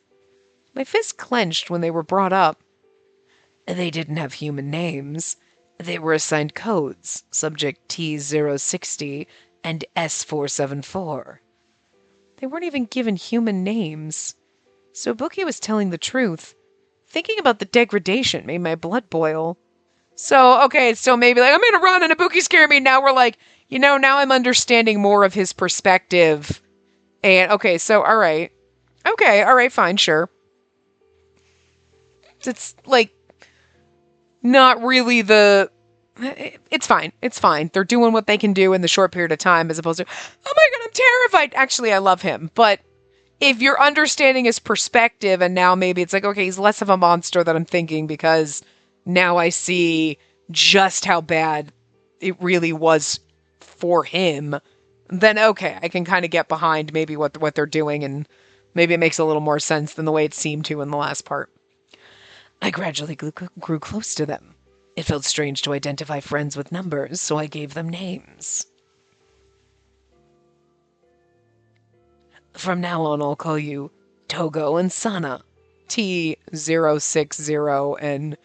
My fists clenched when they were brought up. They didn't have human names. They were assigned codes, subject T060 and S474. They weren't even given human names. So Ibuki was telling the truth. Thinking about the degradation made my blood boil. So, okay, so maybe like, I'm gonna run and Ibuki scared me. Now we're like, now I'm understanding more of his perspective. And, okay, so, alright. Okay, alright, fine, sure. It's, like, not really the... It's fine. It's fine. They're doing what they can do in the short period of time as opposed to, oh my god, I'm terrified. Actually, I love him. But if you're understanding his perspective and now maybe it's like, okay, he's less of a monster than I'm thinking because now I see just how bad it really was for him, then okay, I can kind of get behind maybe what they're doing and maybe it makes a little more sense than the way it seemed to in the last part. I gradually grew close to them. It felt strange to identify friends with numbers, so I gave them names. From now on, I'll call you Togo and Sana. T060 and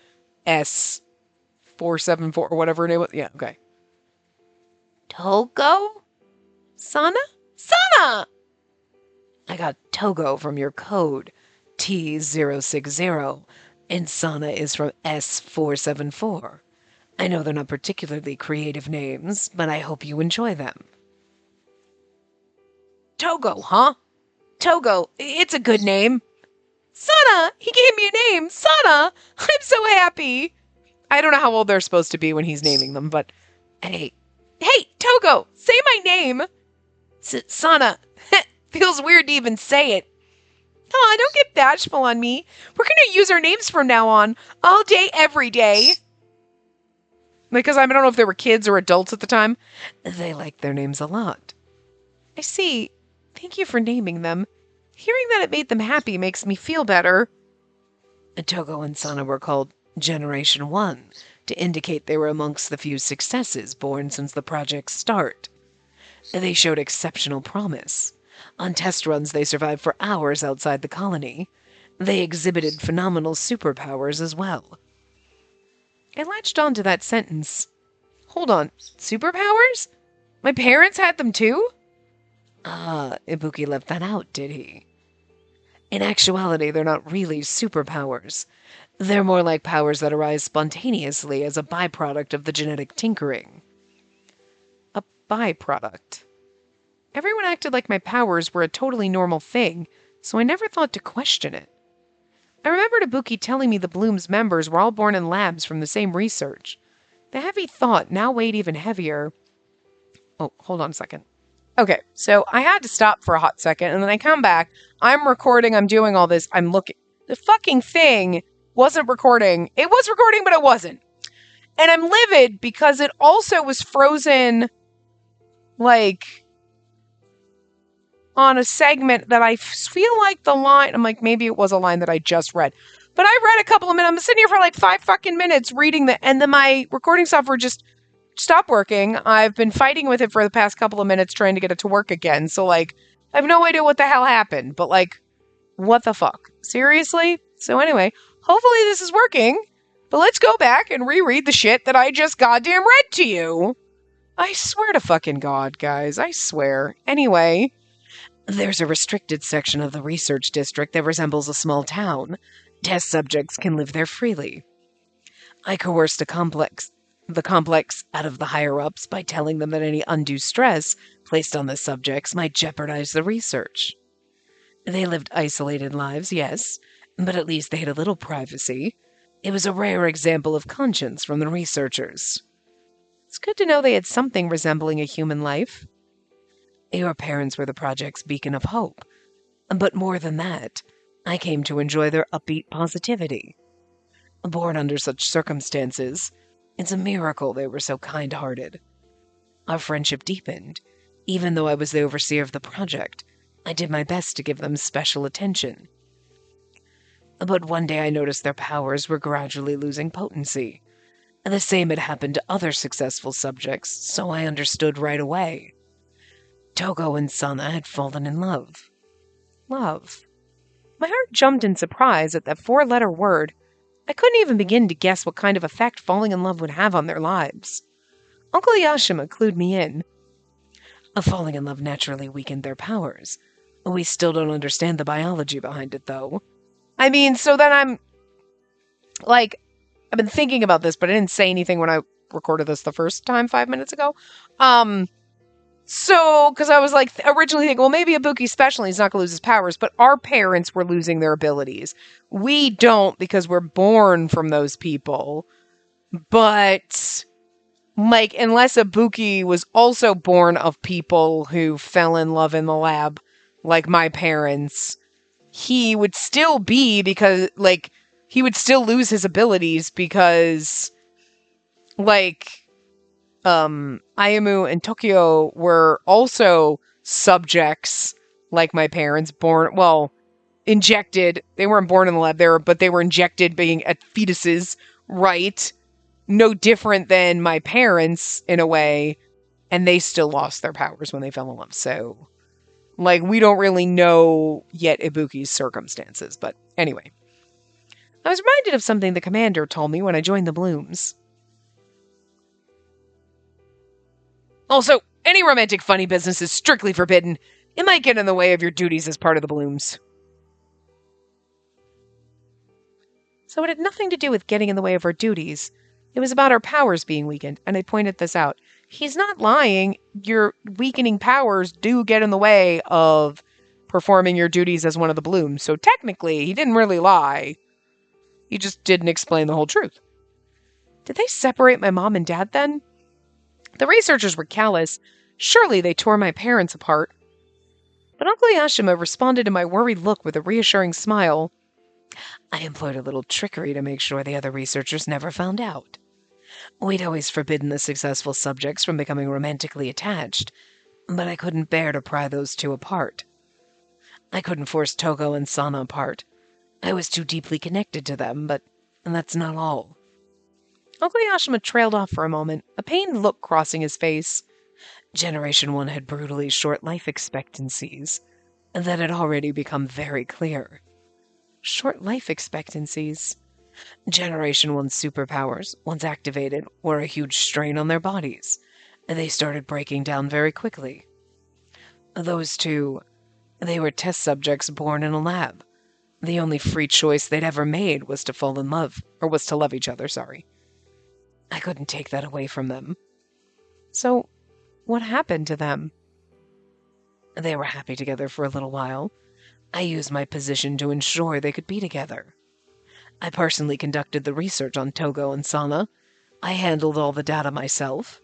S474, or whatever it was. Yeah, okay. Togo? Sana? Sana! I got Togo from your code, T060. And Sana is from S474. I know they're not particularly creative names, but I hope you enjoy them. Togo, huh? Togo, it's a good name. Sana! He gave me a name! Sana! I'm so happy! I don't know how old they're supposed to be when he's naming them, but... Hey, Togo! Say my name! Sana! Feels weird to even say it. Aw, don't get bashful on me. We're gonna use our names from now on. All day, every day. Because I don't know if they were kids or adults at the time. They liked their names a lot. I see. Thank you for naming them. Hearing that it made them happy makes me feel better. Togo and Sana were called Generation 1 to indicate they were amongst the few successes born since the project's start. They showed exceptional promise. On test runs, they survived for hours outside the colony. They exhibited phenomenal superpowers as well. I latched onto that sentence. Hold on, superpowers? My parents had them too? Ibuki left that out, did he? In actuality, they're not really superpowers. They're more like powers that arise spontaneously as a byproduct of the genetic tinkering. A byproduct. Everyone acted like my powers were a totally normal thing, so I never thought to question it. I remembered Ibuki telling me the Bloom's members were all born in labs from the same research. The heavy thought now weighed even heavier. Oh, hold on a second. Okay, so I had to stop for a hot second, and then I come back. I'm recording, I'm doing all this, I'm looking. The fucking thing wasn't recording. It was recording, but it wasn't. And I'm livid because it also was frozen, like, on a segment that I feel like the line, I'm like, maybe it was a line that I just read. But I read a couple of minutes, I'm sitting here for like 5 fucking minutes reading and then my recording software just stopped working. I've been fighting with it for the past couple of minutes trying to get it to work again. So, like, I have no idea what the hell happened. But, like, what the fuck? Seriously? So anyway, hopefully this is working. But let's go back and reread the shit that I just goddamn read to you. I swear to fucking God, guys. I swear. Anyway, there's a restricted section of the research district that resembles a small town. Test subjects can live there freely. I coerced the complex out of the higher-ups by telling them that any undue stress placed on the subjects might jeopardize the research. They lived isolated lives, yes, but at least they had a little privacy. It was a rare example of conscience from the researchers. It's good to know they had something resembling a human life. Your parents were the project's beacon of hope. But more than that, I came to enjoy their upbeat positivity. Born under such circumstances, it's a miracle they were so kind-hearted. Our friendship deepened. Even though I was the overseer of the project, I did my best to give them special attention. But one day I noticed their powers were gradually losing potency. The same had happened to other successful subjects, so I understood right away. Togo and Sana had fallen in love. Love. My heart jumped in surprise at that 4-letter word. I couldn't even begin to guess what kind of effect falling in love would have on their lives. Uncle Yashima clued me in. Falling in love naturally weakened their powers. We still don't understand the biology behind it, though. I mean, so then I'm... like, I've been thinking about this, but I didn't say anything when I recorded this the first time 5 minutes ago. So, because I was like, originally thinking, well, maybe Ibuki's special and he's not going to lose his powers, but our parents were losing their abilities. We don't because we're born from those people. But, like, unless Ibuki was also born of people who fell in love in the lab, like my parents, he would still be because, like, he would still lose his abilities because, like... Ayumu and Tokyo were also subjects like my parents, injected. They weren't born in the lab, but they were injected being at fetuses, right? No different than my parents in a way, and they still lost their powers when they fell in love. So, like, we don't really know yet Ibuki's circumstances, but anyway. I was reminded of something the commander told me when I joined the Blooms. Also, any romantic funny business is strictly forbidden. It might get in the way of your duties as part of the Blooms. So it had nothing to do with getting in the way of our duties. It was about our powers being weakened, and I pointed this out. He's not lying. Your weakening powers do get in the way of performing your duties as one of the Blooms. So technically, he didn't really lie. He just didn't explain the whole truth. Did they separate my mom and dad then? The researchers were callous. Surely they tore my parents apart. But Uncle Yashima responded to my worried look with a reassuring smile. I employed a little trickery to make sure the other researchers never found out. We'd always forbidden the successful subjects from becoming romantically attached, but I couldn't bear to pry those two apart. I couldn't force Togo and Sana apart. I was too deeply connected to them, but that's not all. Uncle Yashima trailed off for a moment, a pained look crossing his face. Generation 1 had brutally short life expectancies. That had already become very clear. Short life expectancies? Generation 1 superpowers, once activated, were a huge strain on their bodies, and they started breaking down very quickly. Those two, they were test subjects born in a lab. The only free choice they'd ever made was to fall in love, or was to love each other, sorry. I couldn't take that away from them. So, what happened to them? They were happy together for a little while. I used my position to ensure they could be together. I personally conducted the research on Togo and Sana. I handled all the data myself.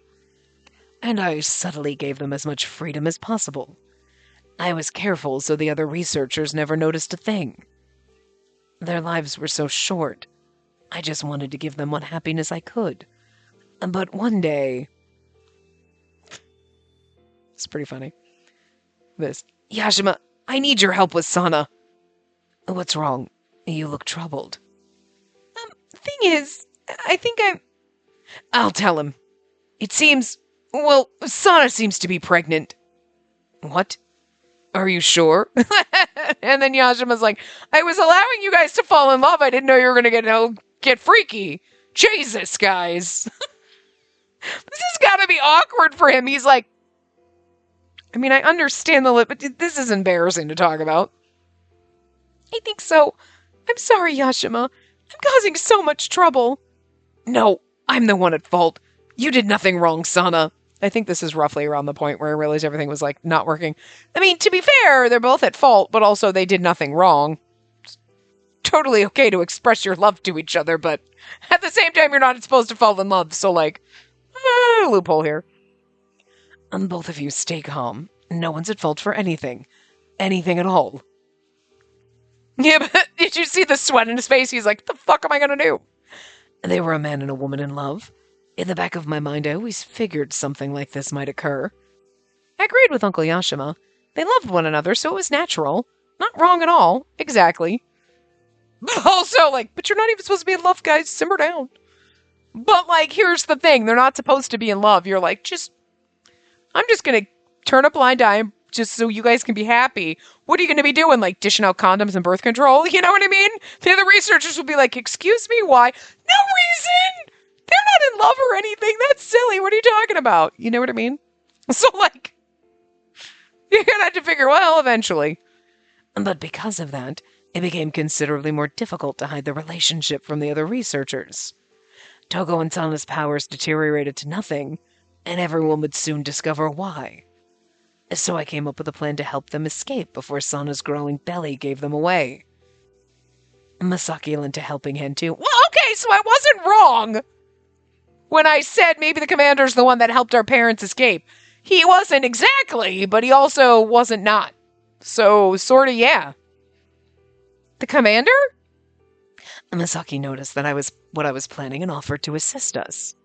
And I subtly gave them as much freedom as possible. I was careful so the other researchers never noticed a thing. Their lives were so short. I just wanted to give them what happiness I could. But one day... It's pretty funny. Yashima, I need your help with Sana. What's wrong? You look troubled. Thing is, I think I'll tell him. It seems... Well, Sana seems to be pregnant. What? Are you sure? And then Yashima's like, I was allowing you guys to fall in love. I didn't know you were going to get freaky. Jesus, guys. This has got to be awkward for him. He's like, I mean, I understand but this is embarrassing to talk about. I think so. I'm sorry, Yashima. I'm causing so much trouble. No, I'm the one at fault. You did nothing wrong, Sana. I think this is roughly around the point where I realized everything was, not working. I mean, to be fair, they're both at fault, but also they did nothing wrong. It's totally okay to express your love to each other, but at the same time, you're not supposed to fall in love, so, loophole here. Both of you stay calm. No one's at fault for anything. Anything at all. Yeah, but did you see the sweat in his face? He's like, the fuck am I gonna do? They were a man and a woman in love. In the back of my mind, I always figured something like this might occur. I agreed with Uncle Yashima. They loved one another, so it was natural. Not wrong at all. Exactly. But also, but you're not even supposed to be in love, guys. Simmer down. But, here's the thing. They're not supposed to be in love. You're I'm just gonna turn a blind eye just so you guys can be happy. What are you gonna be doing? Dishing out condoms and birth control? You know what I mean? The other researchers will be like, excuse me, why? No reason! They're not in love or anything. That's silly. What are you talking about? You know what I mean? So, you're gonna have to figure, well, eventually. But because of that, it became considerably more difficult to hide the relationship from the other researchers. Togo and Sana's powers deteriorated to nothing, and everyone would soon discover why. So I came up with a plan to help them escape before Sana's growing belly gave them away. Masaki lent a helping hand too. Well, okay, so I wasn't wrong when I said maybe the commander's the one that helped our parents escape. He wasn't exactly, but he also wasn't not. So, sorta, yeah. The commander? Masaki noticed that I was what I was planning and offered to assist us.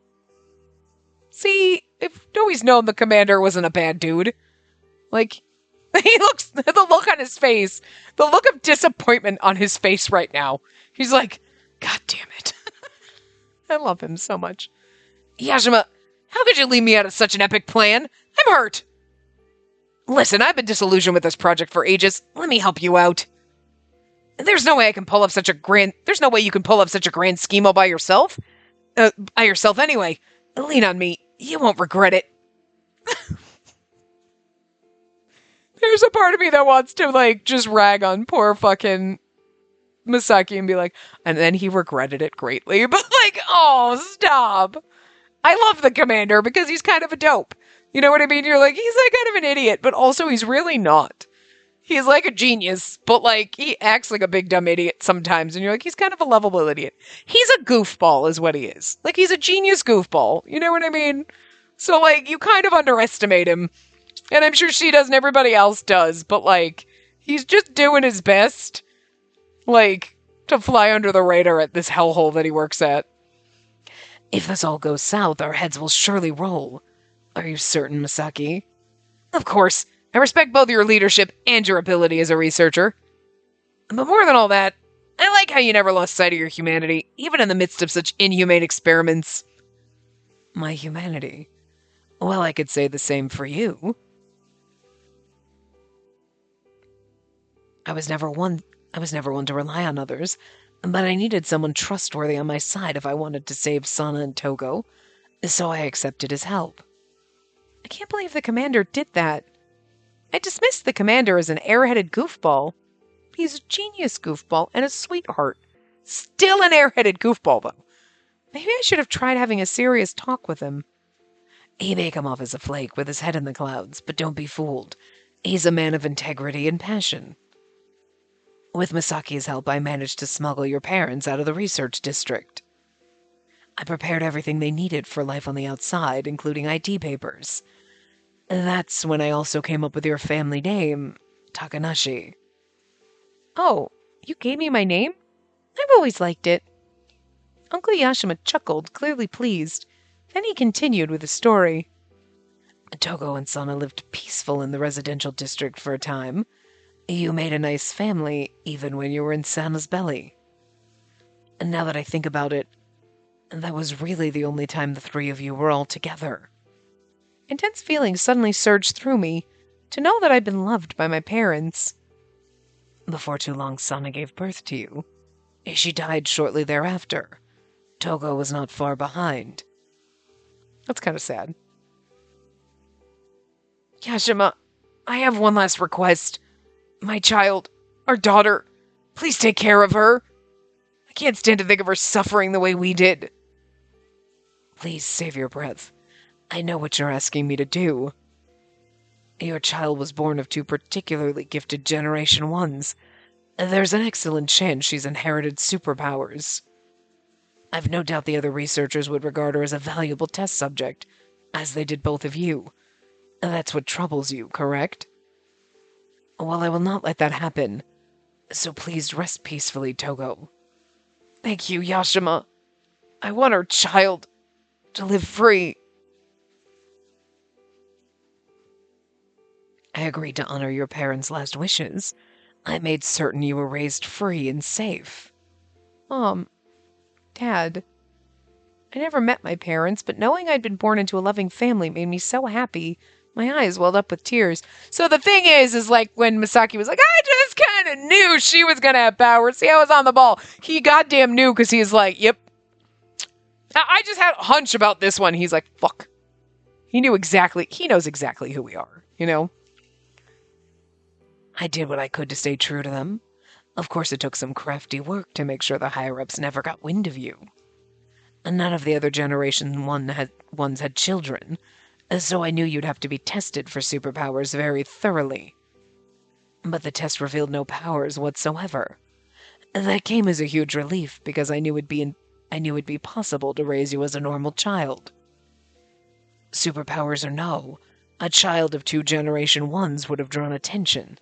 See, I've always known the commander wasn't a bad dude. He looks, the look on his face, the look of disappointment on his face right now. He's like, God damn it. I love him so much. Yashima, how could you leave me out of such an epic plan? I'm hurt. Listen, I've been disillusioned with this project for ages. Let me help you out. There's no way you can pull up such a grand scheme all by yourself. By yourself anyway. Lean on me. You won't regret it. There's a part of me that wants to, just rag on poor fucking Masaki and be like, and then he regretted it greatly. But, oh, stop. I love the commander because he's kind of a dope. You know what I mean? You're he's kind of an idiot, but also he's really not. He's a genius, but he acts like a big dumb idiot sometimes, and you're he's kind of a lovable idiot. He's a goofball is what he is. He's a genius goofball. You know what I mean? So, you kind of underestimate him. And I'm sure she does and everybody else does, but, he's just doing his best, to fly under the radar at this hellhole that he works at. If this all goes south, our heads will surely roll. Are you certain, Masaki? Of course. I respect both your leadership and your ability as a researcher. But more than all that, I like how you never lost sight of your humanity, even in the midst of such inhumane experiments. My humanity? Well, I could say the same for you. I was never one to rely on others. But I needed someone trustworthy on my side if I wanted to save Sana and Togo, so I accepted his help. I can't believe the commander did that. I dismissed the commander as an airheaded goofball. He's a genius goofball and a sweetheart. Still an airheaded goofball, though. Maybe I should have tried having a serious talk with him. He may come off as a flake with his head in the clouds, but don't be fooled. He's a man of integrity and passion. With Misaki's help, I managed to smuggle your parents out of the research district. I prepared everything they needed for life on the outside, including ID papers. That's when I also came up with your family name, Takanashi. Oh, you gave me my name? I've always liked it. Uncle Yashima chuckled, clearly pleased. Then he continued with the story. Togo and Sana lived peaceful in the residential district for a time. You made a nice family, even when you were in Sana's belly. And now that I think about it, that was really the only time the three of you were all together. Intense feelings suddenly surged through me to know that I'd been loved by my parents. Before too long, Sana gave birth to you. She died shortly thereafter. Togo was not far behind. That's kind of sad. Yashima, I have one last request. My child, our daughter, please take care of her. I can't stand to think of her suffering the way we did. Please save your breath. I know what you're asking me to do. Your child was born of two particularly gifted Generation 1s. There's an excellent chance she's inherited superpowers. I've no doubt the other researchers would regard her as a valuable test subject, as they did both of you. That's what troubles you, correct? Well, I will not let that happen, so please rest peacefully, Togo. Thank you, Yashima. I want our child to live free. I agreed to honor your parents' last wishes. I made certain you were raised free and safe. Dad, I never met my parents, but knowing I'd been born into a loving family made me so happy. My eyes welled up with tears. So the thing is like when Misaki was like, I just kind of knew she was going to have powers. See, I was on the ball. He goddamn knew because he's like, yep. I just had a hunch about this one. He's like, fuck. He knows exactly who we are, you know? I did what I could to stay true to them. Of course, it took some crafty work to make sure the higher-ups never got wind of you. None of the other Generation 1s had children, so I knew you'd have to be tested for superpowers very thoroughly. But the test revealed no powers whatsoever. That came as a huge relief because I knew it'd be possible to raise you as a normal child. Superpowers or no, a child of two Generation 1s would have drawn attention.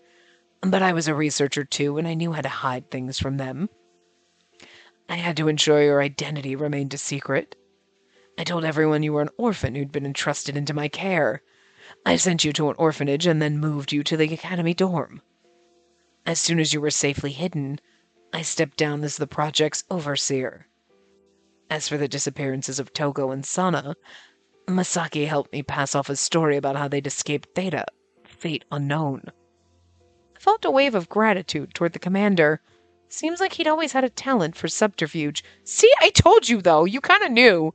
But I was a researcher too, and I knew how to hide things from them. I had to ensure your identity remained a secret. I told everyone you were an orphan who'd been entrusted into my care. I sent you to an orphanage and then moved you to the academy dorm. As soon as you were safely hidden, I stepped down as the project's overseer. As for the disappearances of Togo and Sana, Misaki helped me pass off a story about how they'd escaped Theta, fate unknown. I felt a wave of gratitude toward the commander. Seems like he'd always had a talent for subterfuge. See, I told you, though. You kind of knew.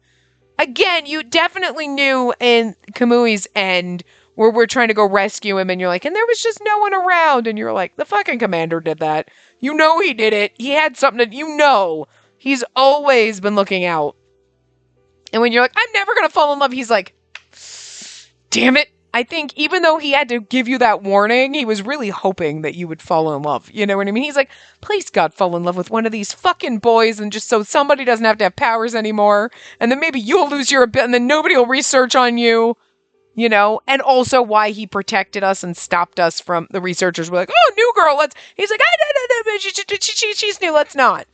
Again, you definitely knew in Kamui's end where we're trying to go rescue him, and you're like, and there was just no one around, and you're like, the fucking commander did that. You know he did it. He had something to, he's always been looking out. And when you're like, I'm never going to fall in love, he's like, damn it. I think even though he had to give you that warning, he was really hoping that you would fall in love. You know what I mean? He's like, please, God, fall in love with one of these fucking boys and just so somebody doesn't have to have powers anymore. And then maybe you'll lose your ability and then nobody will research on you, you know? And also why he protected us and stopped us from the researchers were like, oh, new girl, he's like, she's new, let's not.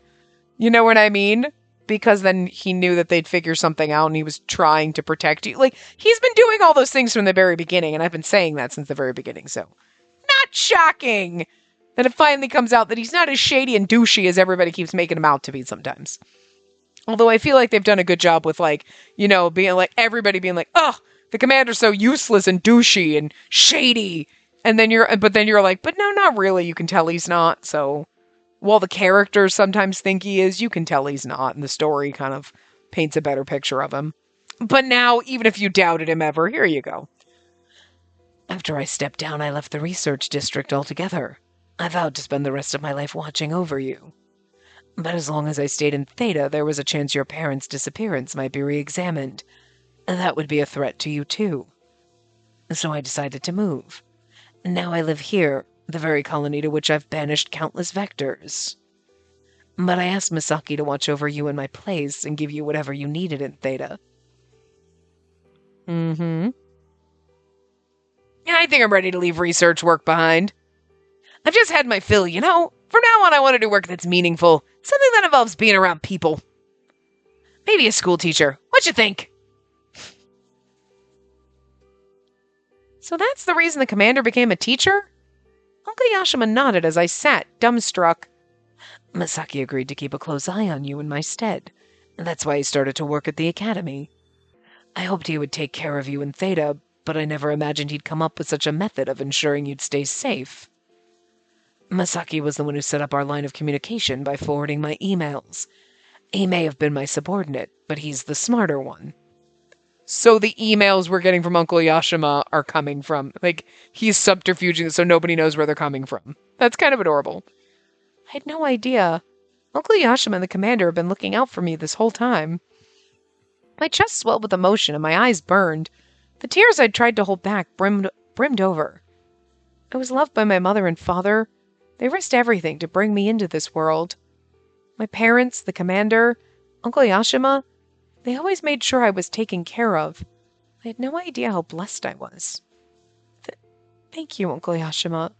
You know what I mean? Because then he knew that they'd figure something out and he was trying to protect you. Like, he's been doing all those things from the very beginning, and I've been saying that since the very beginning, so. Not shocking that it finally comes out that he's not as shady and douchey as everybody keeps making him out to be sometimes. Although I feel like they've done a good job with, like, you know, being like, everybody being like, oh, the commander's so useless and douchey and shady. And then you're like, but no, not really. You can tell he's not, so. while the characters sometimes think he is, you can tell he's not, and the story kind of paints a better picture of him. But now, even if you doubted him ever, here you go. After I stepped down, I left the research district altogether. I vowed to spend the rest of my life watching over you. But as long as I stayed in Theta, there was a chance your parents' disappearance might be re-examined. And that would be a threat to you too. So I decided to move. Now I live here, the very colony to which I've banished countless vectors. But I asked Misaki to watch over you in my place and give you whatever you needed in Theta. Yeah, I think I'm ready to leave research work behind. I've just had my fill, you know? From now on, I want to do work that's meaningful. Something that involves being around people. Maybe a school teacher. What you think? So that's the reason the commander became a teacher? Uncle Yashima nodded as I sat, dumbstruck. Misaki agreed to keep a close eye on you in my stead. That's why he started to work at the academy. I hoped he would take care of you in Theta, but I never imagined he'd come up with such a method of ensuring you'd stay safe. Misaki was the one who set up our line of communication by forwarding my emails. He may have been my subordinate, but he's the smarter one. So the emails we're getting from Uncle Yashima are coming from, he's subterfuging so nobody knows where they're coming from. That's kind of adorable. I had no idea. Uncle Yashima and the commander have been looking out for me this whole time. My chest swelled with emotion and my eyes burned. The tears I'd tried to hold back brimmed over. I was loved by my mother and father. They risked everything to bring me into this world. My parents, the commander, Uncle Yashima, they always made sure I was taken care of. I had no idea how blessed I was. Thank you, Uncle Yashima.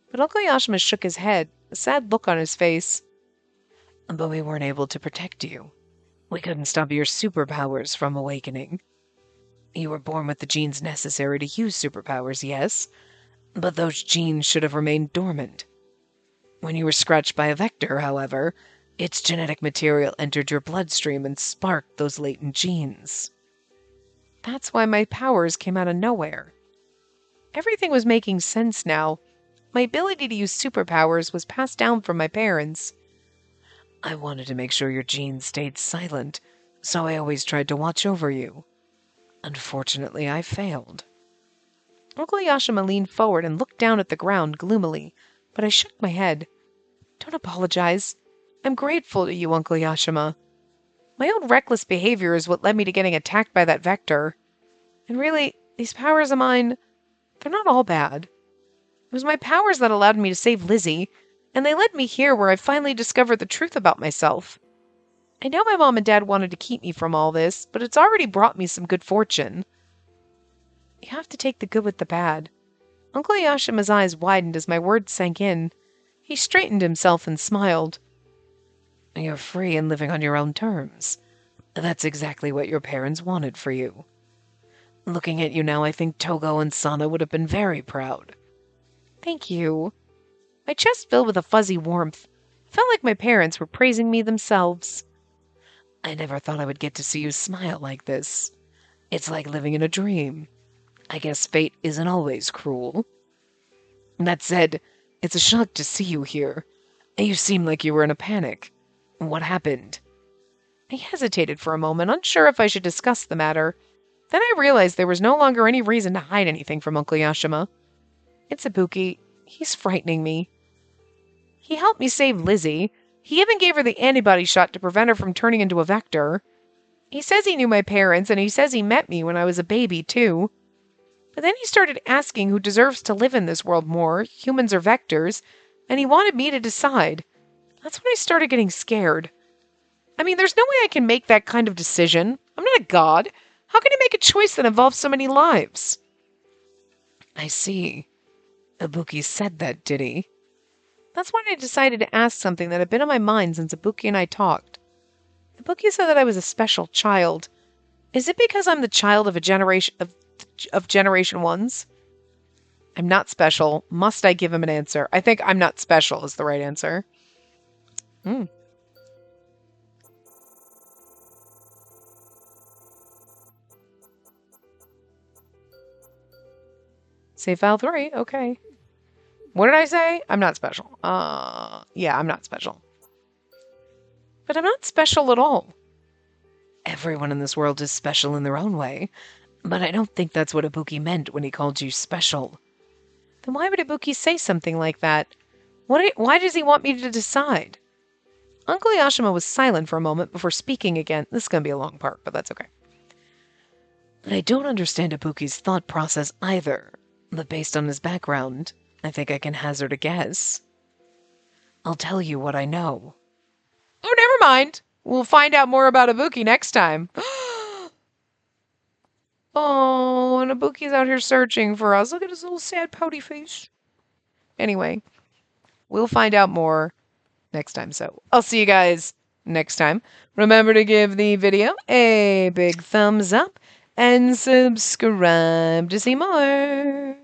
But Uncle Yashima shook his head, a sad look on his face. But we weren't able to protect you. We couldn't stop your superpowers from awakening. You were born with the genes necessary to use superpowers, yes, but those genes should have remained dormant. When you were scratched by a vector, however, its genetic material entered your bloodstream and sparked those latent genes. That's why my powers came out of nowhere. Everything was making sense now. My ability to use superpowers was passed down from my parents. I wanted to make sure your genes stayed silent, so I always tried to watch over you. Unfortunately, I failed. Uncle Yashima leaned forward and looked down at the ground gloomily, but I shook my head. Don't apologize. I'm grateful to you, Uncle Yashima. My own reckless behavior is what led me to getting attacked by that vector. And really, these powers of mine, they're not all bad. It was my powers that allowed me to save Lizzie, and they led me here where I finally discovered the truth about myself. I know my mom and dad wanted to keep me from all this, but it's already brought me some good fortune. You have to take the good with the bad. Uncle Yashima's eyes widened as my words sank in. He straightened himself and smiled. You're free and living on your own terms. That's exactly what your parents wanted for you. Looking at you now, I think Togo and Sana would have been very proud. Thank you. My chest filled with a fuzzy warmth. It felt like my parents were praising me themselves. I never thought I would get to see you smile like this. It's like living in a dream. I guess fate isn't always cruel. That said, it's a shock to see you here. You seemed like you were in a panic. What happened? I hesitated for a moment, unsure if I should discuss the matter. Then I realized there was no longer any reason to hide anything from Uncle Yashima. It's Ibuki. He's frightening me. He helped me save Lizzie. He even gave her the antibody shot to prevent her from turning into a vector. He says he knew my parents, and he says he met me when I was a baby, too. But then he started asking who deserves to live in this world more, humans or vectors, and he wanted me to decide. That's when I started getting scared. I mean, there's no way I can make that kind of decision. I'm not a god. How can I make a choice that involves so many lives? I see. Ibuki said that, did he? That's when I decided to ask something that had been on my mind since Ibuki and I talked. Ibuki said that I was a special child. Is it because I'm the child of a generation of Generation 1s? I'm not special. Must I give him an answer? I think I'm not special is the right answer. Save file 3, okay. What did I say? I'm not special. Yeah, I'm not special. But I'm not special at all. Everyone in this world is special in their own way, but I don't think that's what Ibuki meant when he called you special. Then why would Ibuki say something like that? Why does he want me to decide? Uncle Yashima was silent for a moment before speaking again. This is going to be a long part, but that's okay. But I don't understand Ibuki's thought process either. But based on his background, I think I can hazard a guess. I'll tell you what I know. Oh, never mind. We'll find out more about Ibuki next time. Oh, and Ibuki's out here searching for us. Look at his little sad pouty face. Anyway, we'll find out more next time. So I'll see you guys next time. Remember to give the video a big thumbs up and subscribe to see more.